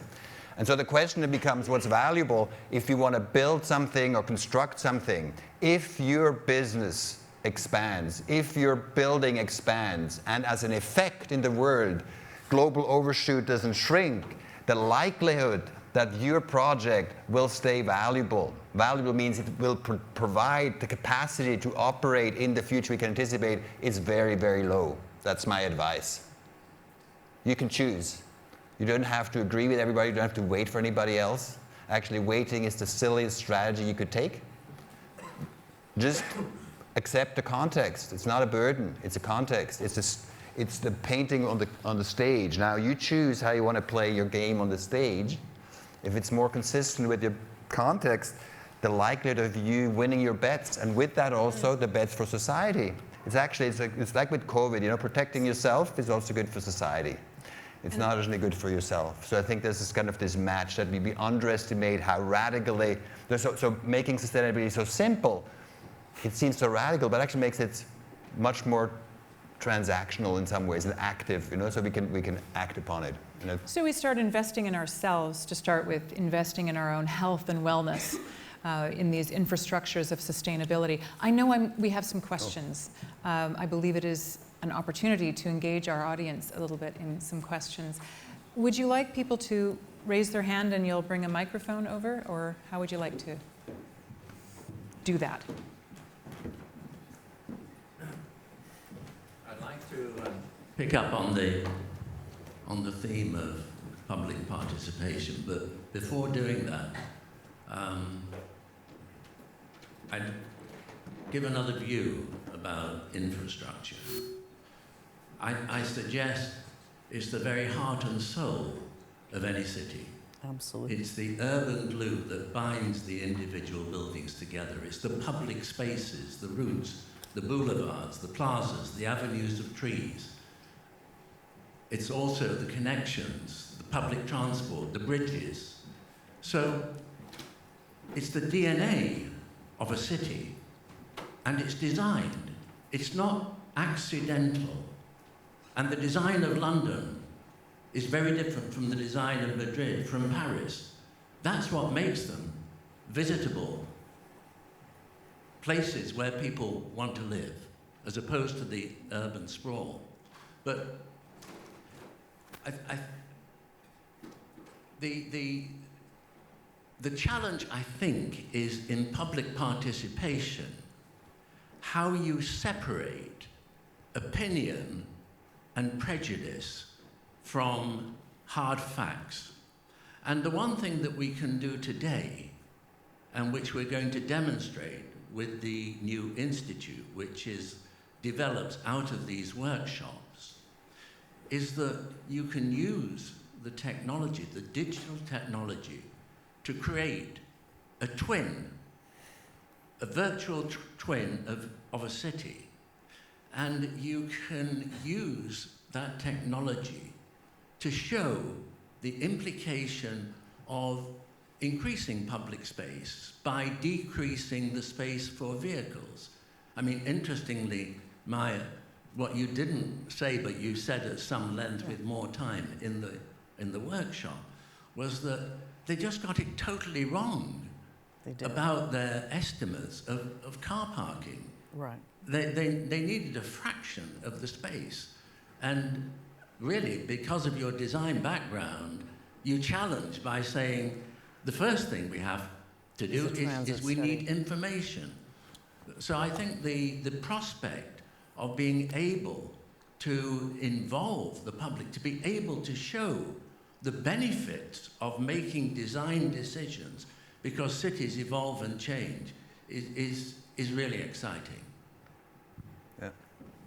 And so the question then becomes what's valuable if you want to build something or construct something. If your business expands, if your building expands, and as an effect in the world, global overshoot doesn't shrink, the likelihood that your project will stay valuable. Valuable means it will provide the capacity to operate in the future we can anticipate is very, very low. That's my advice. You can choose. You don't have to agree with everybody. You don't have to wait for anybody else. Actually, waiting is the silliest strategy you could take. Just accept the context. It's not a burden. It's a context. It's the painting on the stage. Now, you choose how you want to play your game on the stage. If it's more consistent with your context, the likelihood of you winning your bets, and with that also the bets for society. It's like with COVID, you know, protecting yourself is also good for society. It's not only good for yourself. So I think this is kind of this match that we underestimate how radically, so making sustainability so simple, it seems so radical, but actually makes it much more transactional in some ways and active, you know, so we can act upon it. You know. So we start investing in ourselves to start with, investing in our own health and wellness in these infrastructures of sustainability. I know we have some questions. I believe it is an opportunity to engage our audience a little bit in some questions. Would you like people to raise their hand and you'll bring a microphone over, or how would you like to do that? I'd like to pick up on the theme of public participation, but before doing that, I'd give another view about infrastructure. I suggest it's the very heart and soul of any city. Absolutely. It's the urban glue that binds the individual buildings together. It's the public spaces, the routes, the boulevards, the plazas, the avenues of trees. It's also the connections, the public transport, the bridges. So it's the DNA of a city, and it's designed. It's not accidental. And the design of London is very different from the design of Madrid, from Paris. That's what makes them visitable places where people want to live, as opposed to the urban sprawl. But the challenge, I think, is in public participation, how you separate opinion and prejudice from hard facts. And the one thing that we can do today, and which we're going to demonstrate with the new institute, which is developed out of these workshops, is that you can use the technology, the digital technology, to create a twin, a virtual twin of a city. And you can use that technology to show the implication of increasing public space by decreasing the space for vehicles. I mean, interestingly, Maya, what you didn't say, but you said at some length with more time in the workshop, was that they just got it totally wrong about their estimates of car parking. Right. They needed a fraction of the space. And really, because of your design background, you challenge by saying, the first thing we have to do is we need information. So I think the prospect of being able to involve the public, to be able to show the benefits of making design decisions, because cities evolve and change, is really exciting. Yeah.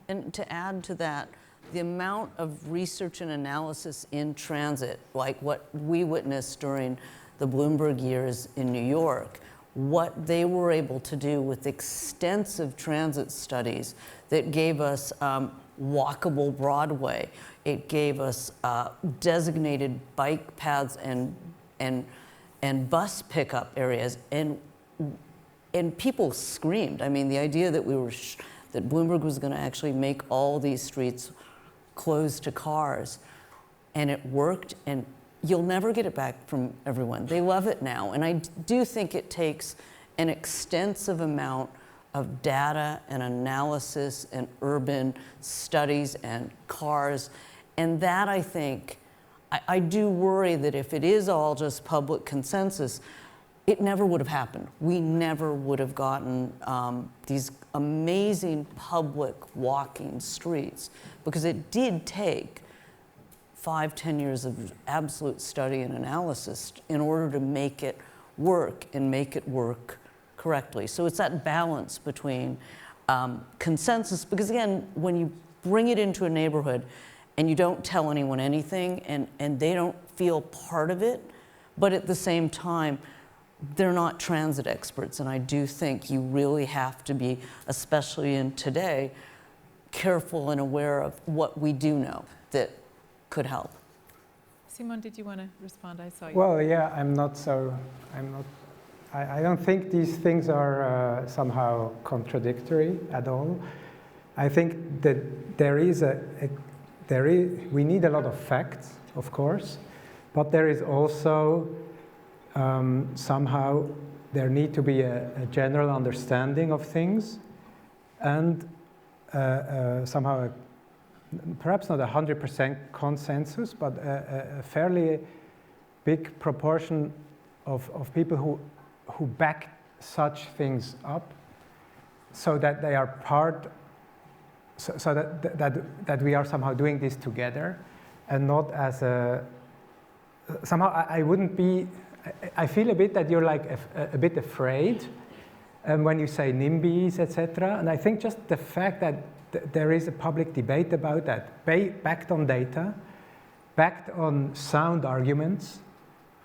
And to add to that, the amount of research and analysis in transit, like what we witnessed during the Bloomberg years in New York, what they were able to do with extensive transit studies that gave us walkable Broadway. It gave us designated bike paths and bus pickup areas, and people screamed. I mean, the idea that that Bloomberg was going to actually make all these streets closed to cars, and it worked, and you'll never get it back from everyone. They love it now, and I do think it takes an extensive amount of data and analysis and urban studies and cars, and that I think, I do worry that if it is all just public consensus, it never would have happened. We never would have gotten these amazing public walking streets, because it did take 5-10 years of absolute study and analysis in order to make it work and make it work correctly. So it's that balance between consensus, because again, when you bring it into a neighborhood and you don't tell anyone anything and they don't feel part of it, but at the same time, they're not transit experts, and I do think you really have to be, especially in today, careful and aware of what we do know that could help. Simon, did you want to respond? I saw you. Well, yeah, I don't think these things are somehow contradictory at all. I think that we need a lot of facts, of course, but there is also somehow there need to be a general understanding of things, and somehow perhaps not 100% consensus, but a fairly big proportion of people who back such things up, so that they are part, so that we are somehow doing this together, and not as a, somehow I wouldn't be, I feel a bit that you're like a bit afraid when you say NIMBYs, etc. And I think just the fact that there is a public debate about that, backed on data, backed on sound arguments,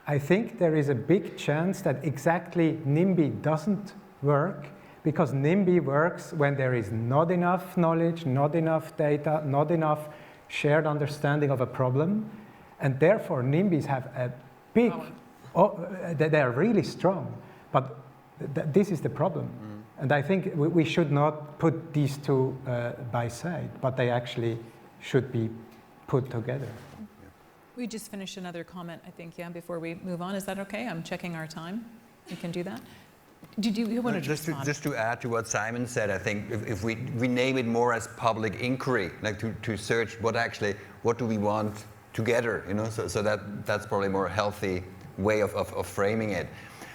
I think there is a big chance that exactly NIMBY doesn't work, because NIMBY works when there is not enough knowledge, not enough data, not enough shared understanding of a problem, and therefore NIMBYs have a big, they are really strong, but this is the problem. And I think we should not put these two by side, but they actually should be put together. We just finished another comment, I think, yeah, before we move on. Is that okay? I'm checking our time. You can do that. Did you want to respond? Just to add to what Simon said, I think if we name it more as public inquiry, like to search what do we want together, you know, so that's probably a more healthy way of framing it.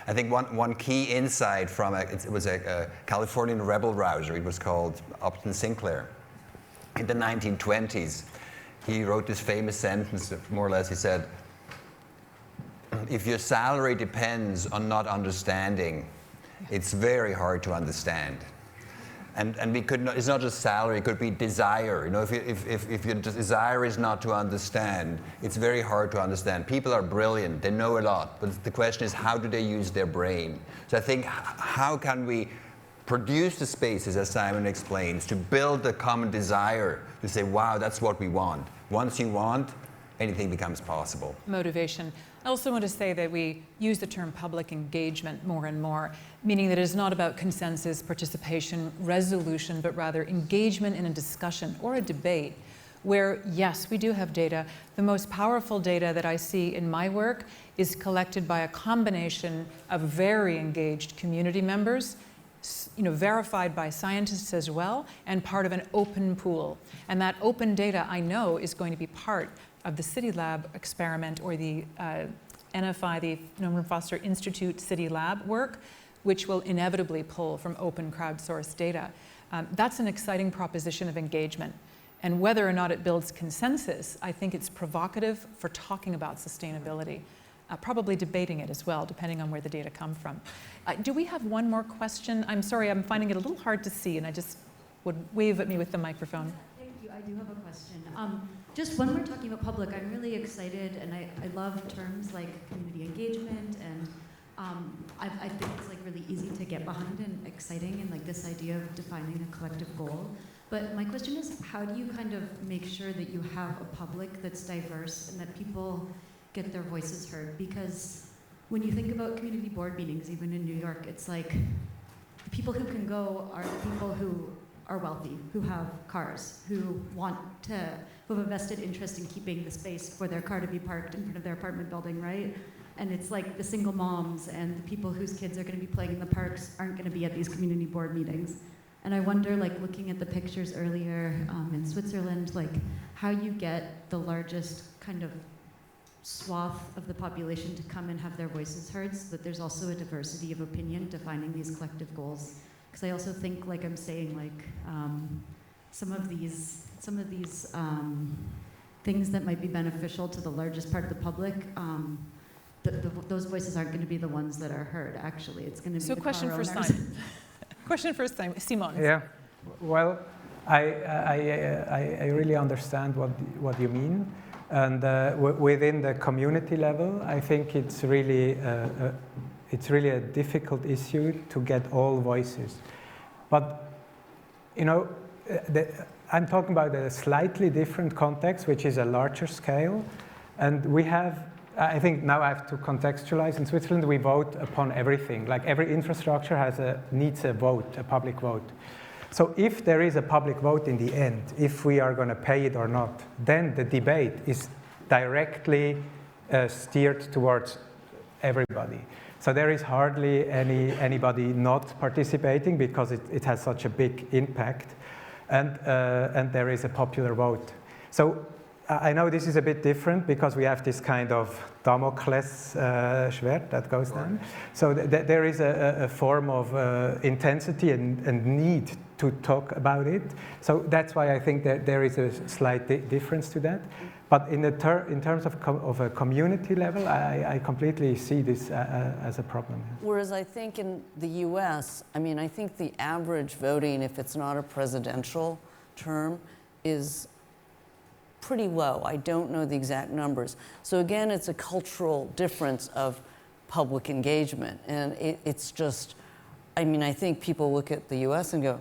I think one key insight from it was a Californian rebel rouser. It was called Upton Sinclair. In the 1920s, he wrote this famous sentence, more or less, he said, if your salary depends on not understanding, it's very hard to understand. And we could not, it's not just salary, it could be desire. You know, if your desire is not to understand, it's very hard to understand. People are brilliant, they know a lot, but the question is, how do they use their brain? So I think, how can we produce the spaces, as Simon explains, to build a common desire, to say, wow, that's what we want. Once you want, anything becomes possible. Motivation. I also want to say that we use the term public engagement more and more, meaning that it is not about consensus, participation, resolution, but rather engagement in a discussion or a debate where, yes, we do have data. The most powerful data that I see in my work is collected by a combination of very engaged community members, verified by scientists as well, and part of an open pool. And that open data, I know, is going to be part of the City Lab experiment or the NFI, the Norman Foster Institute City Lab work, which will inevitably pull from open crowdsourced data. That's an exciting proposition of engagement. And whether or not it builds consensus, I think it's provocative for talking about sustainability, probably debating it as well, depending on where the data come from. Do we have one more question? I'm sorry, I'm finding it a little hard to see, and I just would wave at me with the microphone. Thank you. I do have a question. Just when we're talking about public, I'm really excited, and I love terms like community engagement, and I think it's like really easy to get behind and exciting, and like this idea of defining a collective goal. But my question is, how do you kind of make sure that you have a public that's diverse and that people get their voices heard? Because when you think about community board meetings, even in New York, it's like the people who can go are the people who are wealthy, who have cars, who have a vested interest in keeping the space for their car to be parked in front of their apartment building, right? And it's like the single moms and the people whose kids are going to be playing in the parks aren't going to be at these community board meetings. And I wonder, like looking at the pictures earlier in Switzerland, like how you get the largest kind of swath of the population to come and have their voices heard, so that there's also a diversity of opinion defining these collective goals. Because I also think, like I'm saying, like some of these things that might be beneficial to the largest part of the public, those voices aren't going to be the ones that are heard. Actually, it's going to be So, the question car for owners. Simon. Question for Simon. Yeah, well, I really understand what you mean, and within the community level, I think it's really a difficult issue to get all voices. But I'm talking about a slightly different context, which is a larger scale, and we have. I think now I have to contextualize. In Switzerland, we vote upon everything. Like every infrastructure needs a vote, a public vote. So if there is a public vote in the end, if we are going to pay it or not, then the debate is directly steered towards everybody. So there is hardly anybody not participating because it has such a big impact, and there is a popular vote. So I know this is a bit different because we have this kind of Damocles Schwert that goes down. So there is a form of intensity and need to talk about it. So that's why I think that there is a slight difference to that. But in terms of a community level, I completely see this as a problem. Whereas I think in the US, I think the average voting, if it's not a presidential term, is pretty low. I don't know the exact numbers. So again, it's a cultural difference of public engagement. And it's just, I think people look at the US and go,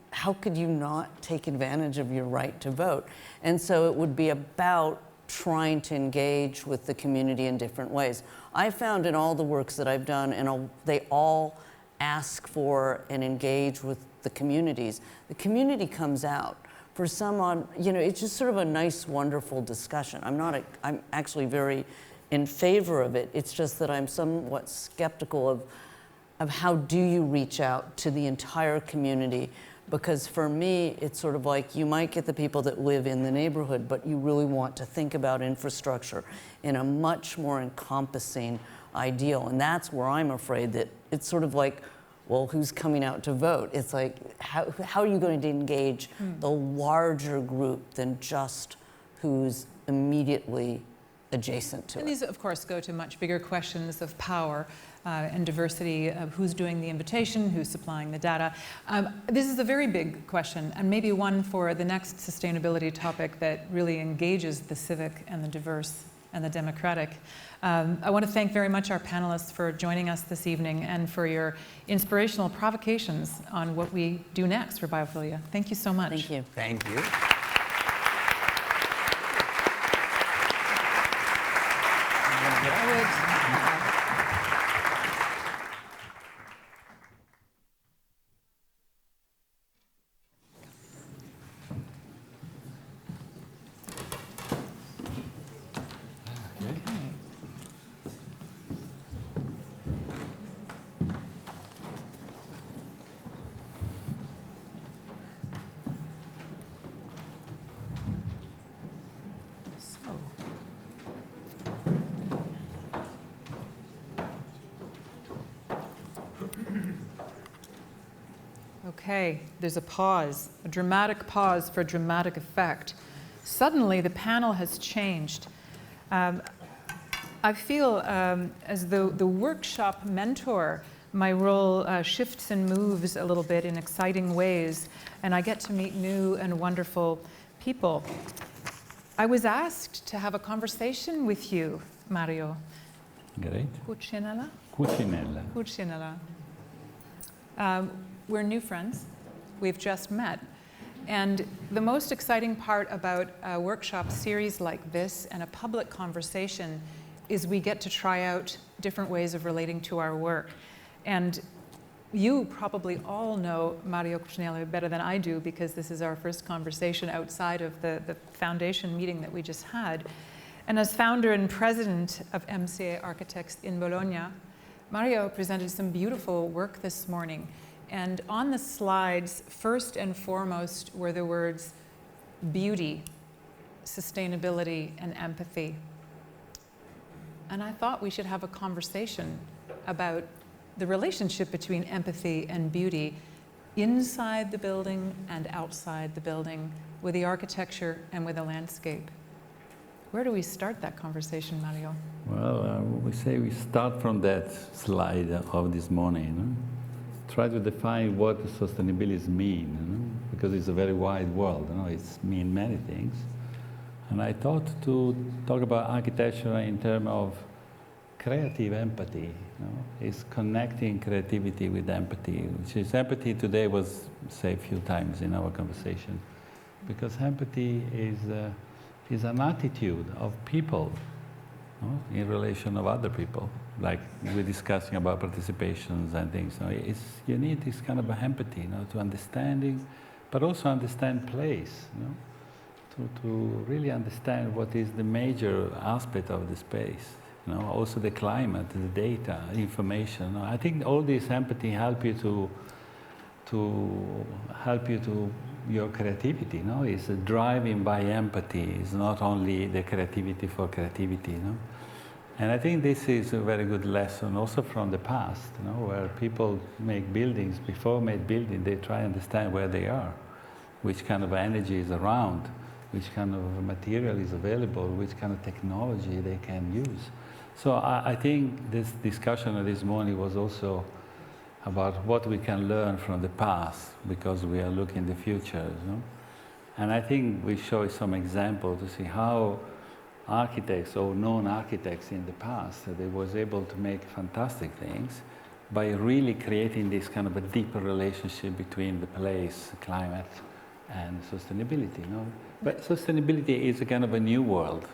how could you not take advantage of your right to vote? And so it would be about trying to engage with the community in different ways. I found in all the works that I've done, and they all ask for and engage with the communities. The community comes out. For some it's just sort of a nice, wonderful discussion. I'm actually very in favor of it. It's just that I'm somewhat skeptical of how do you reach out to the entire community, because for me, it's sort of like you might get the people that live in the neighborhood, but you really want to think about infrastructure in a much more encompassing ideal. And that's where I'm afraid that it's sort of like, well, who's coming out to vote? It's like, how are you going to engage the larger group than just who's immediately adjacent to it? And these, of course, go to much bigger questions of power and diversity, of who's doing the invitation, who's supplying the data. This is a very big question, and maybe one for the next sustainability topic that really engages the civic and the diverse and the democratic. I want to thank very much our panelists for joining us this evening and for your inspirational provocations on what we do next for biophilia. Thank you so much. Thank you. Thank you. Okay, there's a pause, a dramatic pause for dramatic effect. Suddenly, the panel has changed. I feel as though the workshop mentor, my role shifts and moves a little bit in exciting ways, and I get to meet new and wonderful people. I was asked to have a conversation with you, Mario. Great. Cucinella? Cucinella. Cucinella. We're new friends. We've just met. And the most exciting part about a workshop series like this and a public conversation is we get to try out different ways of relating to our work. And you probably all know Mario Cucinella better than I do, because this is our first conversation outside of the foundation meeting that we just had. And as founder and president of MCA Architects in Bologna, Mario presented some beautiful work this morning. And on the slides, first and foremost, were the words beauty, sustainability, and empathy. And I thought we should have a conversation about the relationship between empathy and beauty inside the building and outside the building, with the architecture and with the landscape. Where do we start that conversation, Mario? Well, we say we start from that slide of this morning. You know? Try to define what sustainability mean, you know? Because it's a very wide world. You know? It's mean many things. And I thought to talk about architecture in terms of creative empathy. You know? It's connecting creativity with empathy, which is empathy today was said a few times in our conversation, because empathy is an attitude of people, you know, in relation of other people. Like we're discussing about participations and things. You know, you need this kind of empathy, you know, to understanding, but also understand place, you know, to really understand what is the major aspect of the space. You know, also the climate, the data, information. You know, I think all this empathy help you to your creativity. You know, it's driving by empathy. It's not only the creativity for creativity. You know, and I think this is a very good lesson also from the past. You know, where people make buildings. Before make building, they try to understand where they are, which kind of energy is around, which kind of material is available, which kind of technology they can use. So I think this discussion this morning was also about what we can learn from the past, because we are looking the future. You know? And I think we show some examples to see how architects or non-architects in the past, they was able to make fantastic things by really creating this kind of a deeper relationship between the place, climate, and sustainability. You know? But sustainability is a kind of a new world.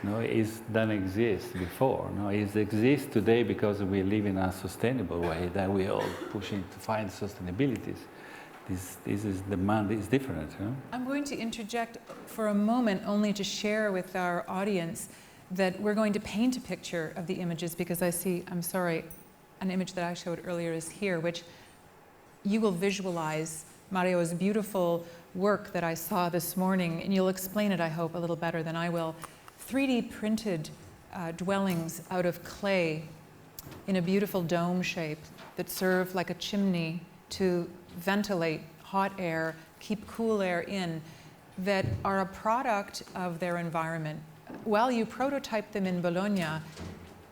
No, it doesn't exist before. No, it exists today because we live in a sustainable way that we are all pushing to find sustainability. This is demand is different. You know? I'm going to interject for a moment only to share with our audience that we're going to paint a picture of the images, because I see, I'm sorry, an image that I showed earlier is here, which you will visualize Mario's beautiful work that I saw this morning, and you'll explain it, I hope, a little better than I will. 3D printed dwellings out of clay in a beautiful dome shape that serve like a chimney to ventilate hot air, keep cool air in, that are a product of their environment. While you prototyped them in Bologna,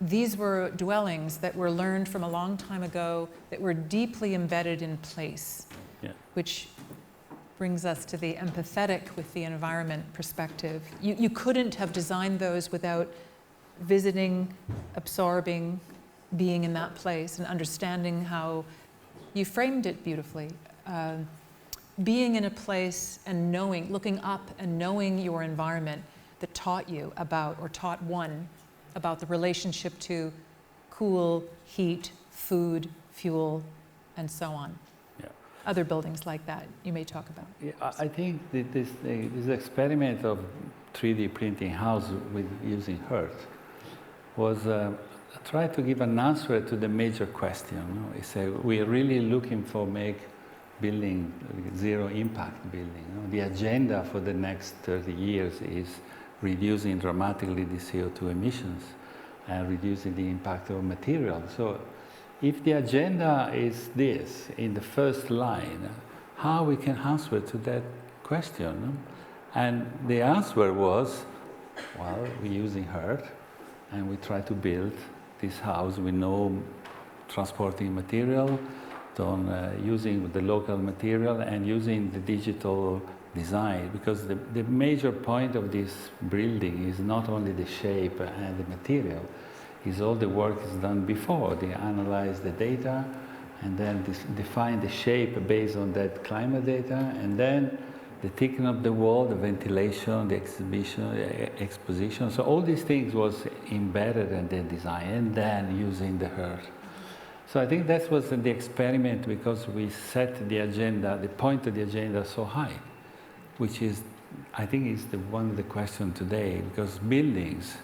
these were dwellings that were learned from a long time ago, that were deeply embedded in place, which brings us to the empathetic with the environment perspective. You couldn't have designed those without visiting, absorbing, being in that place and understanding how you framed it beautifully. Being in a place and knowing, looking up and knowing your environment that taught you about, or taught one about the relationship to cool, heat, food, fuel, and so on. Yeah. Other buildings like that you may talk about. Yeah, I think that this experiment of 3D printing house with using earth was try to give an answer to the major question. You know? We are really looking for make building zero impact building. You know? The agenda for the next 30 years is reducing dramatically the CO2 emissions and reducing the impact of material. So if the agenda is this in the first line, how we can answer to that question? And the answer was, well, we're using earth and we try to build this house with no transporting material, using the local material and using the digital design, because the major point of this building is not only the shape and the material, is all the work is done before. They analyze the data and then define the shape based on that climate data, and then the thickness of the wall, the ventilation, the exposition. So all these things was embedded in the design and then using the earth. So I think that was the experiment, because we set the agenda, the point of the agenda so high, which is, I think is one of the questions today, because buildings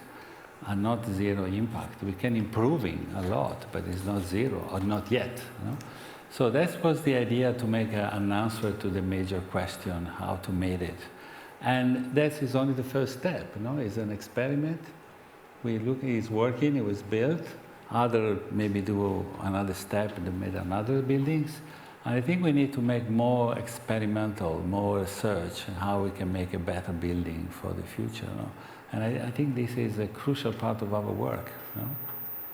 are not zero impact. We can improving a lot, but it's not zero, or not yet. You know? So that was the idea, to make an answer to the major question, how to make it. And that is only the first step, you know? It's an experiment. We look, it's working, it was built. Other maybe do another step and made another buildings. And I think we need to make more experimental, more research, how we can make a better building for the future. You know? And I think this is a crucial part of our work. You know?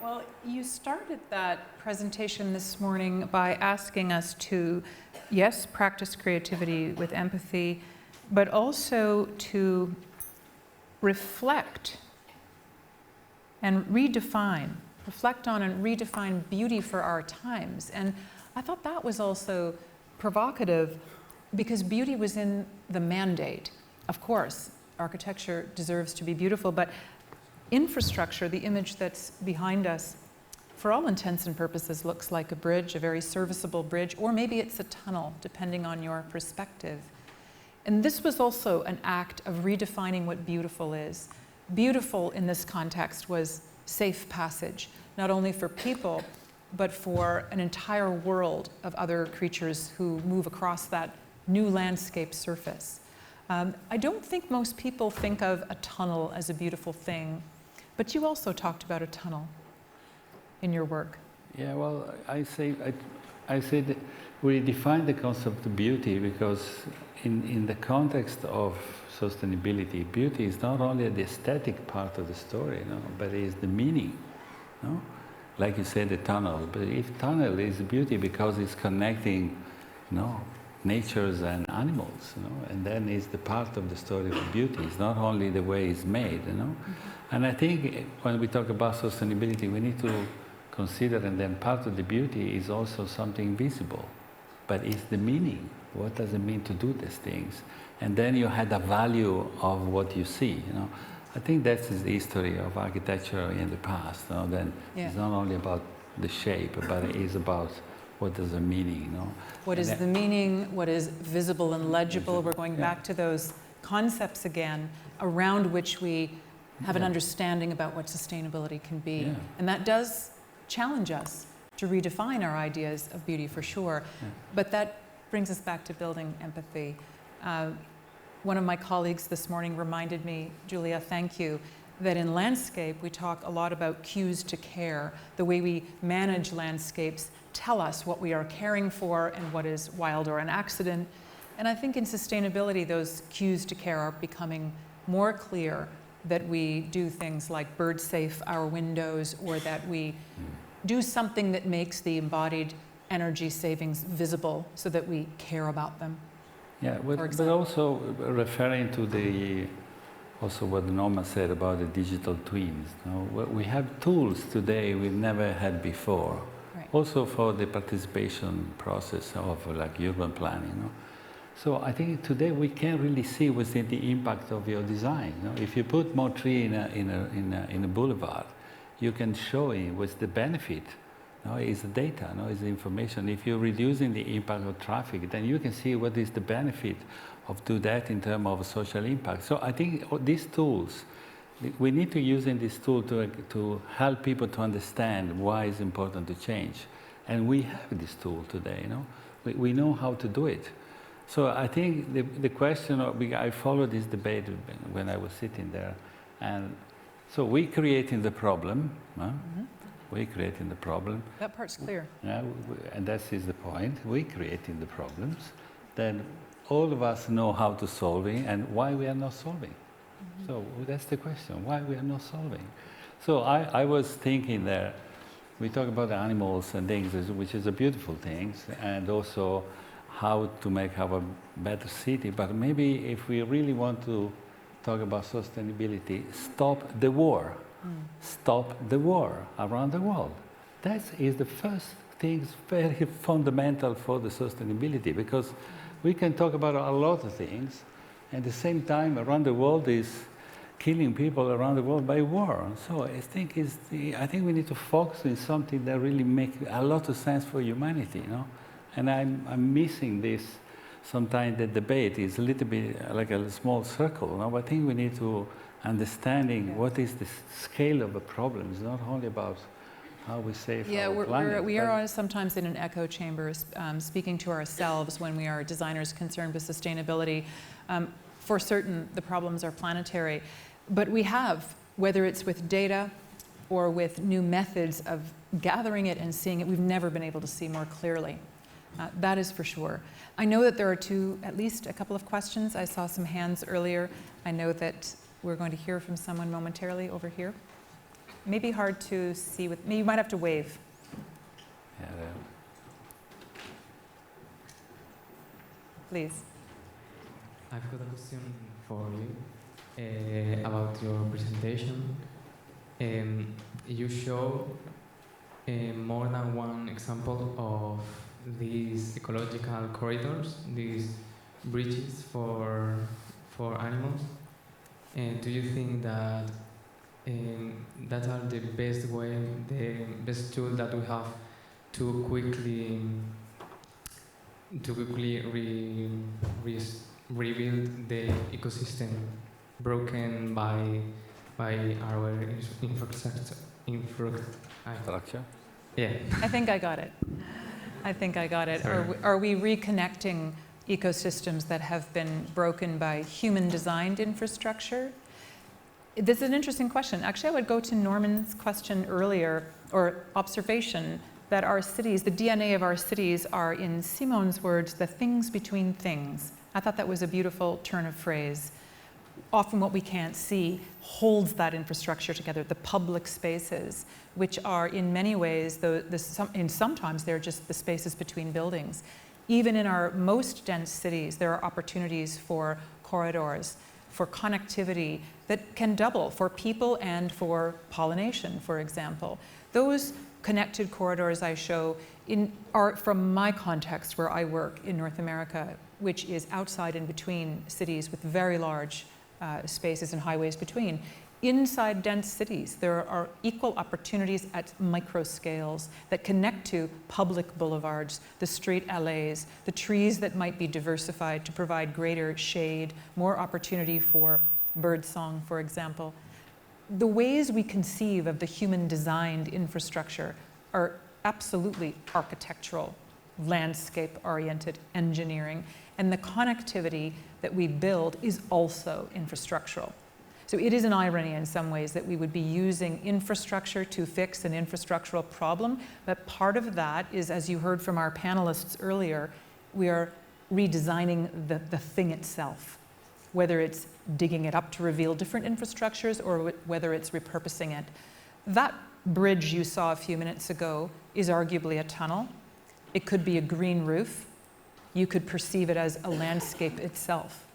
Well, you started that presentation this morning by asking us to, yes, practice creativity with empathy, but also to reflect and reflect on and redefine beauty for our times. And I thought that was also provocative, because beauty was in the mandate. Of course, architecture deserves to be beautiful, but infrastructure, the image that's behind us, for all intents and purposes looks like a bridge, a very serviceable bridge, or maybe it's a tunnel, depending on your perspective. And this was also an act of redefining what beautiful is. Beautiful in this context was safe passage, not only for people, but for an entire world of other creatures who move across that new landscape surface. I don't think most people think of a tunnel as a beautiful thing, but you also talked about a tunnel in your work. Yeah, well, I say that we define the concept of beauty because in the context of sustainability, beauty is not only the aesthetic part of the story, you know, but it is the meaning. You know? Like you said, the tunnel. But if tunnel is beauty because it's connecting, you know, natures and animals, you know, and then it's the part of the story of beauty. It's not only the way it's made, you know. Mm-hmm. And I think when we talk about sustainability, we need to consider, and then part of the beauty is also something visible, but it's the meaning. What does it mean to do these things? And then you had a value of what you see, you know. I think that's the history of architecture in the past. You know? Then it's not only about the shape, but it is about what does the meaning, you know. What is the meaning? What is visible and legible? We're going back to those concepts again, around which we have an understanding about what sustainability can be. Yeah. And that does challenge us to redefine our ideas of beauty, for sure. Yeah. But that brings us back to building empathy. One of my colleagues this morning reminded me, Julia, thank you, that in landscape we talk a lot about cues to care. The way we manage landscapes tell us what we are caring for and what is wild or an accident. And I think in sustainability those cues to care are becoming more clear, that we do things like bird safe our windows, or that we do something that makes the embodied energy savings visible so that we care about them. Yeah, but also referring to also what Norma said about the digital twins. You know, we have tools today we've never had before. Right. Also for the participation process of like urban planning. You know? So I think today we can't really see what's the impact of your design. You know? If you put more tree in a boulevard, you can show it what's the benefit. No, it's the data, no, it's the information. If you're reducing the impact of traffic, then you can see what is the benefit of do that in terms of social impact. So I think these tools, we need to use these tools to help people to understand why it's important to change. And we have this tool today, you know. We know how to do it. So I think the question, I followed this debate when I was sitting there. And so we're creating the problem. Huh? Mm-hmm. We're creating the problem. That part's clear. Yeah, and that is the point. We're creating the problems. Then all of us know how to solve it and why we are not solving. Mm-hmm. So that's the question, why we are not solving. So I was thinking there, we talk about animals and things, which is a beautiful thing, and also how to make our better city. But maybe if we really want to talk about sustainability, stop the war. Stop the war around the world. That is the first thing, very fundamental for the sustainability, because we can talk about a lot of things, and at the same time around the world is killing people around the world by war. So I think we need to focus on something that really makes a lot of sense for humanity, you know. And I'm missing this. Sometimes the debate is a little bit like a small circle, you know? But I think we need to understanding what is the scale of the problem. It's not only about how we save our planet. We are sometimes in an echo chamber, speaking to ourselves when we are designers concerned with sustainability. For certain, the problems are planetary. But we have, whether it's with data or with new methods of gathering it and seeing it, we've never been able to see more clearly. That is for sure. I know that there are at least a couple of questions. I saw some hands earlier. I know that we're going to hear from someone momentarily over here. Maybe hard to see with me. You might have to wave. Yeah, please. I've got a question for you about your presentation. You show more than one example of these ecological corridors, these bridges for animals. Do you think that that are the best way, the best tool that we have to quickly rebuild the ecosystem broken by our infrastructure? Yeah. I think I got it. Are we reconnecting ecosystems that have been broken by human-designed infrastructure? This is an interesting question. Actually, I would go to Norman's question earlier, or observation, that our cities, the DNA of our cities are, in Simon's words, the things between things. I thought that was a beautiful turn of phrase. Often what we can't see holds that infrastructure together, the public spaces, which are in many ways, sometimes they're just the spaces between buildings. Even in our most dense cities, there are opportunities for corridors, for connectivity that can double for people and for pollination, for example. Those connected corridors I show are from my context where I work in North America, which is outside and between cities with very large spaces and highways between. Inside dense cities, there are equal opportunities at micro scales that connect to public boulevards, the street alleys, the trees that might be diversified to provide greater shade, more opportunity for birdsong, for example. The ways we conceive of the human-designed infrastructure are absolutely architectural, landscape-oriented engineering, and the connectivity that we build is also infrastructural. So it is an irony in some ways that we would be using infrastructure to fix an infrastructural problem, but part of that is, as you heard from our panelists earlier, we are redesigning the thing itself, whether it's digging it up to reveal different infrastructures or whether it's repurposing it. That bridge you saw a few minutes ago is arguably a tunnel. It could be a green roof. You could perceive it as a landscape itself.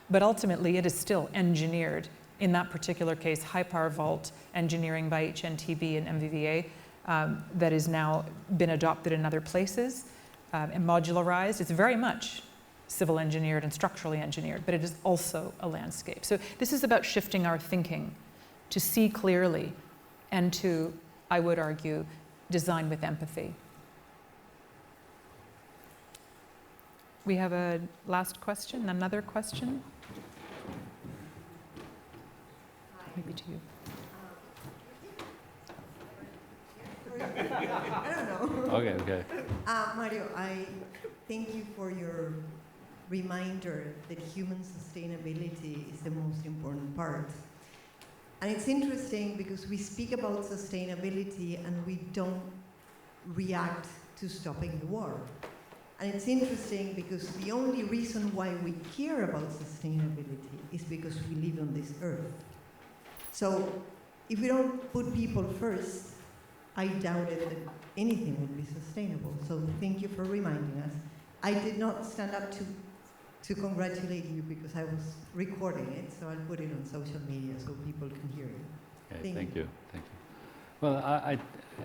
But ultimately, it is still engineered. In that particular case, high-power vault engineering by HNTB and MVVA that has now been adopted in other places and modularized. It's very much civil engineered and structurally engineered, but it is also a landscape. So this is about shifting our thinking to see clearly and to, I would argue, design with empathy. We have a last question, another question? Maybe to you. I don't know. Okay. Mario, I thank you for your reminder that human sustainability is the most important part. And it's interesting because we speak about sustainability and we don't react to stopping the war. And it's interesting because the only reason why we care about sustainability is because we live on this earth. So if we don't put people first, I doubted that anything would be sustainable. So thank you for reminding us. I did not stand up to congratulate you because I was recording it, so I'll put it on social media so people can hear you. Okay, thank you. Well,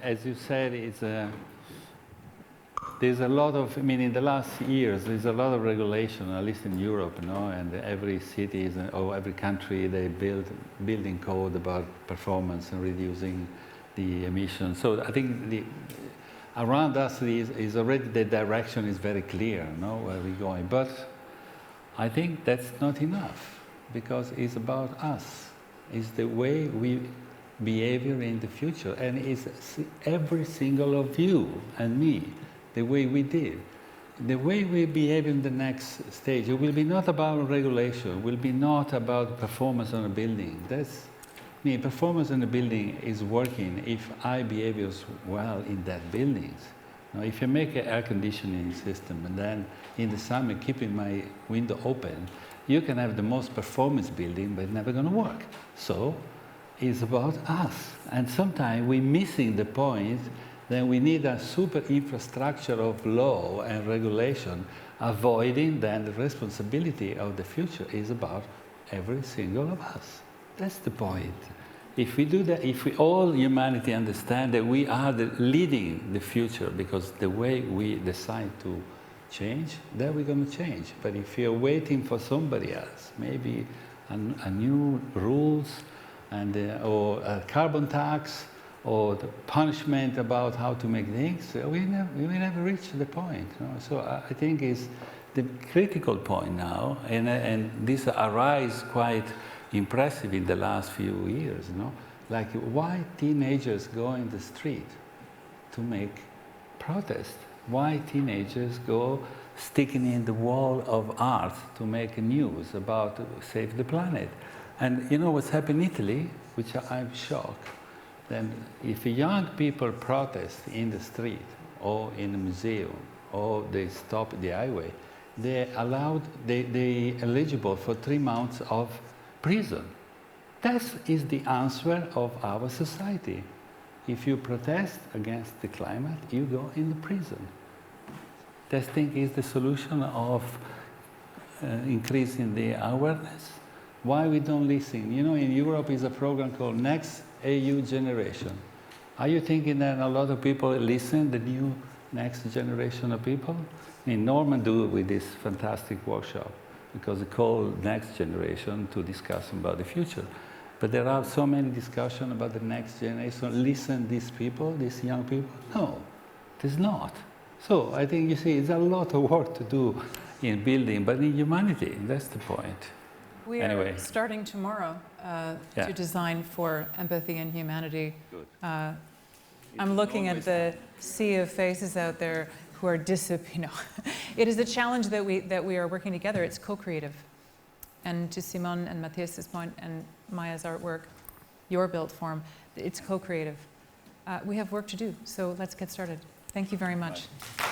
as you said, there's a lot of, in the last years, there's a lot of regulation, at least in Europe, and every city or every country, they building code about performance and reducing the emissions. So I think around us is already the direction is very clear, where we're going. But I think that's not enough, because it's about us. It's the way we behave in the future, and it's every single of you and me, the way we did. The way we behave in the next stage, it will be not about regulation, it will be not about performance on a building. Performance in a building is working if I behave well in that building. Now, if you make an air conditioning system and then in the summer keeping my window open, you can have the most performance building, but it's never going to work. So it's about us. And sometimes we're missing the point that we need a super infrastructure of law and regulation, avoiding then the responsibility of the future is about every single of us. That's the point. If we do that, if we all humanity understand that we are leading the future, because the way we decide to change, then we're going to change. But if you're waiting for somebody else, maybe a new rules and or a carbon tax or the punishment about how to make things, we never reach the point. So I think it's the critical point now, and this arise quite impressive in the last few years, like why teenagers go in the street to make protest? Why teenagers go sticking in the wall of art to make news about save the planet? And you know what's happened in Italy, which I'm shocked. Then if young people protest in the street or in a museum or they stop the highway, they're eligible for 3 months of prison. That is the answer of our society. If you protest against the climate, you go in the prison. That thing is the solution of increasing the awareness. Why we don't listen? In Europe is a program called Next EU Generation. Are you thinking that a lot of people listen, the new next generation of people? Norman do it with this fantastic workshop, because they call Next Generation to discuss about the future. But there are so many discussions about the next generation. Listen, these people, these young people? No, there's not. So I think, you see, it's a lot of work to do in building, but in humanity, that's the point. We are starting tomorrow to design for empathy and humanity. Good. I'm looking at the sea of faces out there who are It is a challenge that we are working together. It's co-creative. And to Simone and Matthias's point and Maya's artwork, your built form, it's co-creative. We have work to do, so let's get started. Thank you very much. Bye.